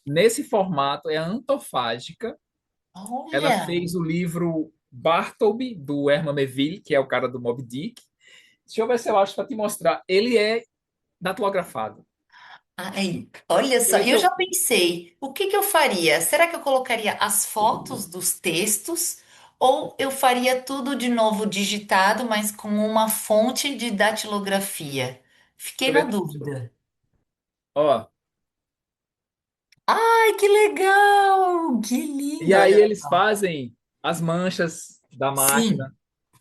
nesse formato, é a Antofágica. Ela Olha, fez o livro Bartleby, do Herman Melville, que é o cara do Moby Dick. Deixa eu ver se eu acho para te mostrar. Ele é datilografado. aí, olha só, e Esse eu já eu, pensei, o que que eu faria? Será que eu colocaria as fotos dos textos ou eu faria tudo de novo digitado, mas com uma fonte de datilografia? deixa Fiquei eu na ver. dúvida. Ó, Ai, que legal! Que e lindo, aí olha eles só. fazem as manchas da Sim. máquina,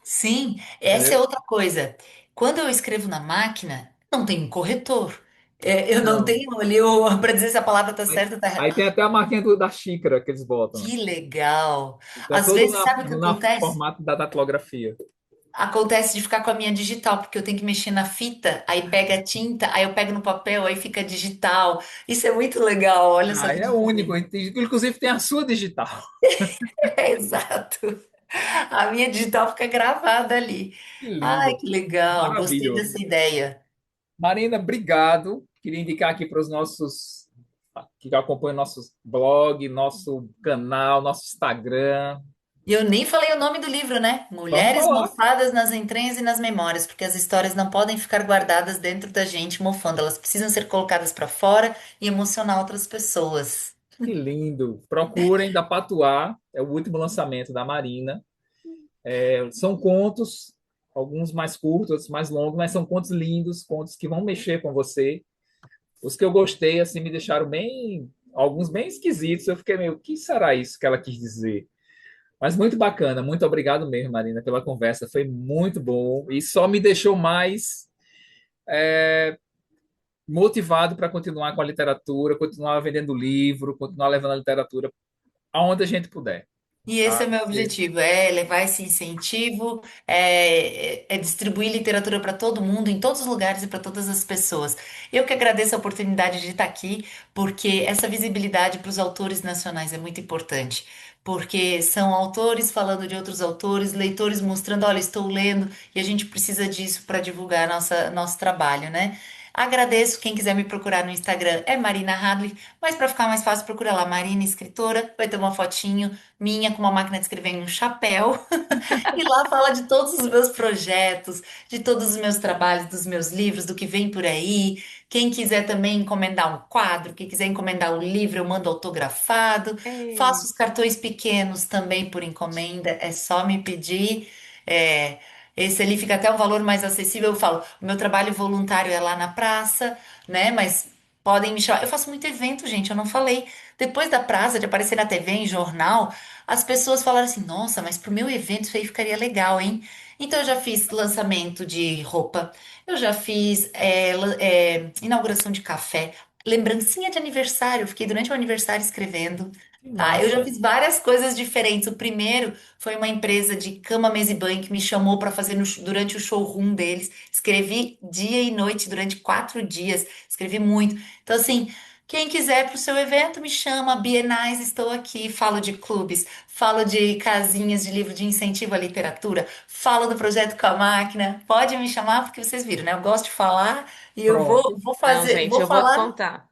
Sim, essa é entendeu? outra coisa. Quando eu escrevo na máquina, não tem um corretor. Eu não Não. tenho ali para dizer se a palavra está Aí, certa ou está errada. aí tem até a marquinha da xícara que eles botam. Que legal. Então é Às todo vezes, sabe o que na acontece? formato da datilografia. Acontece de ficar com a minha digital, porque eu tenho que mexer na fita, aí pega a tinta, aí eu pego no papel, aí fica digital. Isso é muito legal, olha só Ah, que é único. diferente. Inclusive tem a sua digital. Exato. A minha digital fica gravada ali. Que Ai, lindo. que legal. Gostei Maravilhoso. dessa ideia. Marina, obrigado. Queria indicar aqui para os nossos que acompanham nosso blog, nosso canal, nosso Instagram. E eu nem falei o nome do livro, né? Vamos Mulheres falar. mofadas nas entranhas e nas memórias, porque as histórias não podem ficar guardadas dentro da gente mofando, elas precisam ser colocadas para fora e emocionar outras pessoas. Que lindo. Procurem da Patuá, é o último lançamento da Marina. São contos, alguns mais curtos, outros mais longos, mas são contos lindos, contos que vão mexer com você. Os que eu gostei, assim, me deixaram bem, alguns bem esquisitos. Eu fiquei meio, o que será isso que ela quis dizer? Mas muito bacana, muito obrigado mesmo, Marina, pela conversa. Foi muito bom e só me deixou mais motivado para continuar com a literatura, continuar vendendo livro, continuar levando a literatura aonde a gente puder. E esse é o sabe? meu objetivo, é levar esse incentivo, é distribuir literatura para todo mundo, em todos os lugares e para todas as pessoas. Eu que agradeço a oportunidade de estar aqui, porque essa visibilidade para os autores nacionais é muito importante, porque são autores falando de outros autores, leitores mostrando, olha, estou lendo, e a gente precisa disso para divulgar nosso trabalho, né? Agradeço. Quem quiser me procurar no Instagram é Marina Hadley, mas para ficar mais fácil, procura lá Marina Escritora, vai ter uma fotinho minha com uma máquina de escrever em um chapéu. E lá fala de todos os meus projetos, de todos os meus trabalhos, dos meus livros, do que vem por aí. Quem quiser também encomendar um quadro, quem quiser encomendar um livro, eu mando autografado. Faço Ei, os cartões pequenos também por encomenda, é só me pedir. É, esse ali fica até um valor mais acessível. Eu falo, o meu trabalho voluntário é lá na praça, né? Mas podem me chamar. Eu faço muito evento, gente, eu não falei. Depois da praça, de aparecer na TV, em jornal. As pessoas falaram assim: nossa, mas pro meu evento isso aí ficaria legal, hein? Então eu já fiz lançamento de roupa, eu já fiz inauguração de café, lembrancinha de aniversário, eu fiquei durante o aniversário escrevendo, Que tá? Eu já massa. fiz várias coisas diferentes. O primeiro foi uma empresa de cama, mesa e banho que me chamou para fazer durante o showroom deles. Escrevi dia e noite durante 4 dias, escrevi muito. Então, assim. Quem quiser para o seu evento, me chama. Bienais, estou aqui. Falo de clubes, falo de casinhas de livro de incentivo à literatura, falo do projeto com a máquina. Pode me chamar, porque vocês viram, né? Eu gosto de falar e eu vou, Pronto. vou não, fazer, gente, vou eu vou te falar. contar.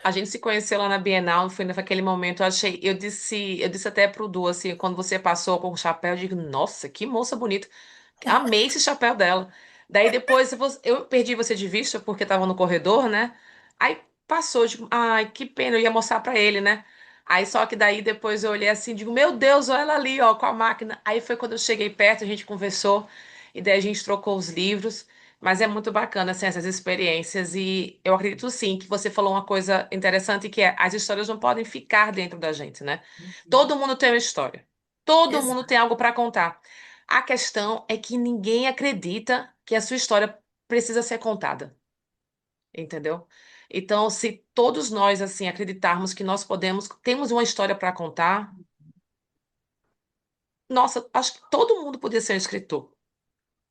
A gente se conheceu lá na Bienal, foi naquele momento, eu disse até pro Du, assim, quando você passou com o chapéu, eu digo, nossa, que moça bonita. Amei esse chapéu dela. Daí depois eu perdi você de vista porque tava no corredor, né? Aí passou, digo, ai, que pena, eu ia mostrar pra ele, né? Aí só que daí depois eu olhei assim, digo, meu Deus, olha ela ali, ó, com a máquina. Aí foi quando eu cheguei perto, a gente conversou e daí a gente trocou os livros. Mas é muito bacana, assim, essas experiências e eu acredito sim que você falou uma coisa interessante que é as histórias não podem ficar dentro da gente, né? Todo mundo tem uma história. Todo mundo Exato. tem algo para contar. A questão é que ninguém acredita que a sua história precisa ser contada, entendeu? Então, se todos nós assim acreditarmos que nós podemos, temos uma história para contar, nossa, acho que todo mundo podia ser um escritor.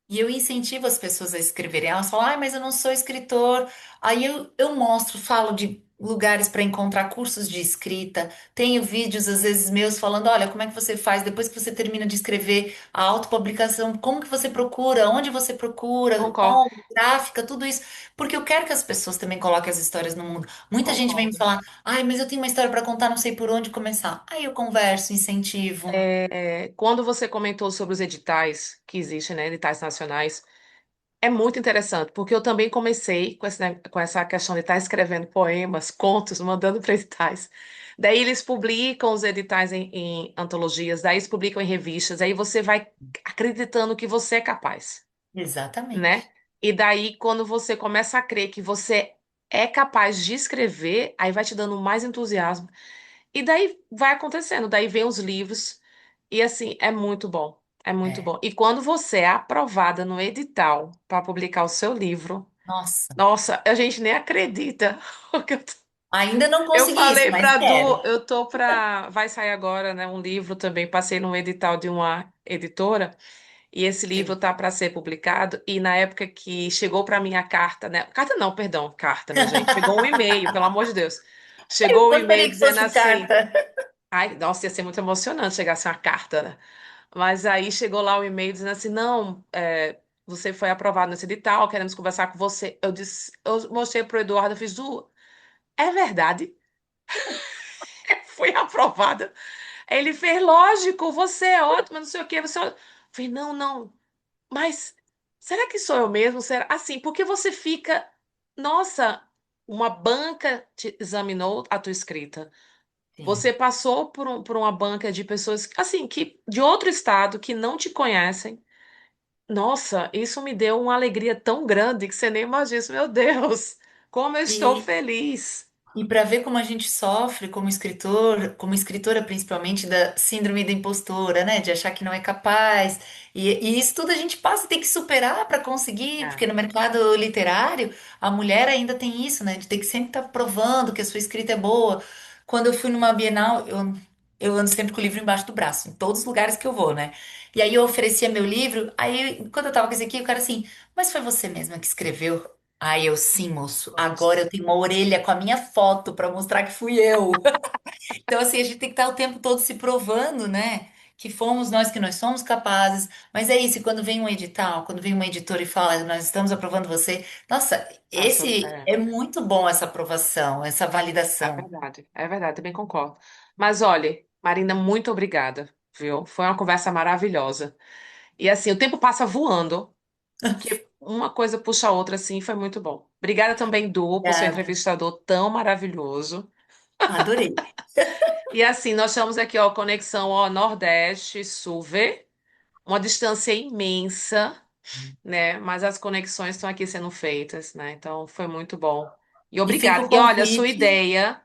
E eu incentivo as pessoas a escreverem. Elas falam, ah, mas eu não sou escritor. Aí eu mostro, falo de lugares para encontrar cursos de escrita. Tenho vídeos, às vezes, meus falando, olha, como é que você faz depois que você termina de escrever a autopublicação? Como que você procura? Onde você procura? Concordo, Como? Gráfica, tudo isso. Porque eu quero que as pessoas também coloquem as histórias no mundo. Muita gente vem me concordo. falar, ai, mas eu tenho uma história para contar, não sei por onde começar. Aí eu converso, incentivo. Quando você comentou sobre os editais que existem, né, editais nacionais, é muito interessante, porque eu também comecei com com essa questão de estar escrevendo poemas, contos, mandando para editais. Daí eles publicam os editais em antologias, daí eles publicam em revistas, aí você vai acreditando que você é capaz, né? Exatamente. E daí, quando você começa a crer que você é capaz de escrever, aí vai te dando mais entusiasmo. E daí vai acontecendo, daí vem os livros, e assim, é muito bom. É muito É. bom. E quando você é aprovada no edital para publicar o seu livro, Nossa. nossa, a gente nem acredita. Porque Ainda não eu consegui isso, falei mas pra Du, quero. eu tô pra. Vai sair agora, né? Um livro também. Passei no edital de uma editora. E esse livro Sim. tá para ser publicado. E na época que chegou para mim a carta, né? Carta não, perdão, carta, minha gente. Chegou um e-mail, pelo amor de Deus. Eu Chegou o e-mail gostaria que dizendo fosse assim. carta. Ai, nossa, ia ser muito emocionante chegasse uma carta, né? Mas aí chegou lá o e-mail dizendo assim: não, você foi aprovado nesse edital, queremos conversar com você. Eu disse, eu mostrei pro Eduardo, eu fiz, Du, é verdade? Fui aprovada. Ele fez, lógico, você é ótima, não sei o quê. Você... Eu falei, não, não. Mas será que sou eu mesmo? Será? Assim, porque você fica, nossa, uma banca te examinou a tua escrita. Você Sim. passou por uma banca de pessoas, assim, que de outro estado que não te conhecem. Nossa, isso me deu uma alegria tão grande que você nem imagina. Meu Deus, como eu estou E, feliz. e para ver como a gente sofre como escritor, como escritora principalmente, da síndrome da impostora, né? De achar que não é capaz. E isso tudo a gente passa, tem que superar para conseguir, porque É. no mercado literário a mulher ainda tem isso, né? De ter que sempre estar provando que a sua escrita é boa. Quando eu fui numa Bienal, Eu ando sempre com o livro embaixo do braço, em todos os lugares que eu vou, né? E aí eu oferecia meu livro, aí quando eu tava com esse aqui, o cara assim, mas foi você mesma que escreveu? Aí eu, sim, moço, agora eu tenho uma orelha com a minha foto pra mostrar que fui eu. Então, assim, a gente tem que estar o tempo todo se provando, né? Que fomos nós que nós somos capazes. Mas é isso, e quando vem um edital, quando vem uma editora e fala, nós estamos aprovando você. Nossa, esse É, é muito bom essa aprovação, essa validação. é verdade, também concordo. Mas olha, Marina, muito obrigada, viu? Foi uma conversa maravilhosa. E assim, o tempo passa voando, que uma coisa puxa a outra, assim, foi muito bom. Obrigada também, Du, por ser Obrigada. entrevistador tão maravilhoso. Adorei. E assim, nós estamos aqui, ó, conexão, ó, Nordeste, Sul, vê? Uma distância imensa, né? Mas as conexões estão aqui sendo feitas, né? Então, foi muito bom. E E fica o obrigada. E olha, a sua convite. ideia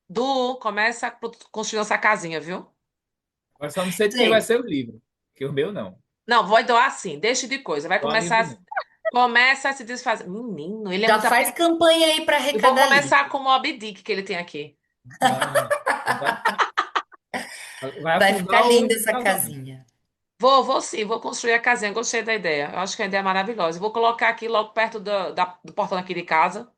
do começa a construir essa casinha, viu? Mas só não sei de quem vai Sei. ser o livro, que o meu não. Não, vou doar assim, deixe de coisa. Vai Não há livro, começar, não. começa a se desfazer. Menino, ele é Já muito faz aplicado. campanha aí para Eu vou arrecadar começar livro. com o Moby Dick que ele tem aqui. Não, não. Vai Vai ficar afundar linda o essa casamento. casinha. Vou sim, vou construir a casinha. Gostei da ideia. Eu acho que a ideia é maravilhosa. Vou colocar aqui logo perto do portão aqui de casa.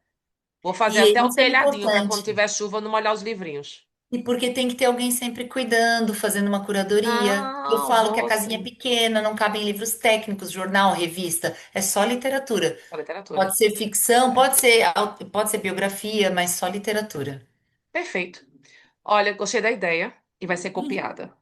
Vou fazer E até o isso é telhadinho para quando importante. tiver chuva não molhar os livrinhos. E porque tem que ter alguém sempre cuidando, fazendo uma curadoria. Eu Não, falo que a vou casinha é sim. pequena, não cabem livros técnicos, jornal, revista, é só literatura. A literatura. Pode ser ficção, pode ser biografia, mas só literatura. Perfeito. Olha, gostei da ideia e vai ser copiada.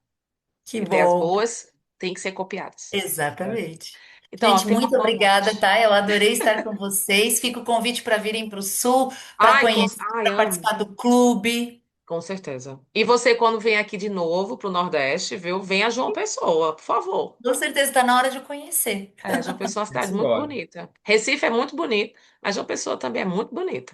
Que Ideias bom. boas têm que ser copiadas. É. Exatamente. Então, ó, Gente, tenha uma muito boa obrigada, noite. tá? Eu adorei estar com vocês. Fica o convite para virem para o Sul, para Ai, conhecer, ai, para amo. participar do clube. Com certeza. E você, quando vem aqui de novo pro Nordeste, viu? Venha a João Pessoa, por favor. Com certeza está na hora de conhecer. É, João Pessoa é uma cidade Vamos muito embora. bonita. Recife é muito bonito, mas João Pessoa também é muito bonita.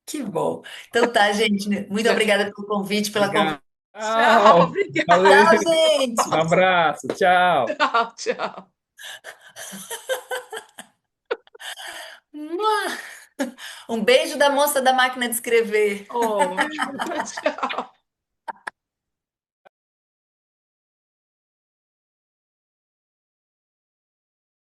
Que bom. Então tá, gente. Muito obrigada pelo convite, pela conversa. Obrigado. Tchau, Tchau. obrigada. Valeu. Tchau, gente. Um abraço. Tchau. Tchau, tchau. Um beijo da moça da máquina de escrever. Oh, tchau.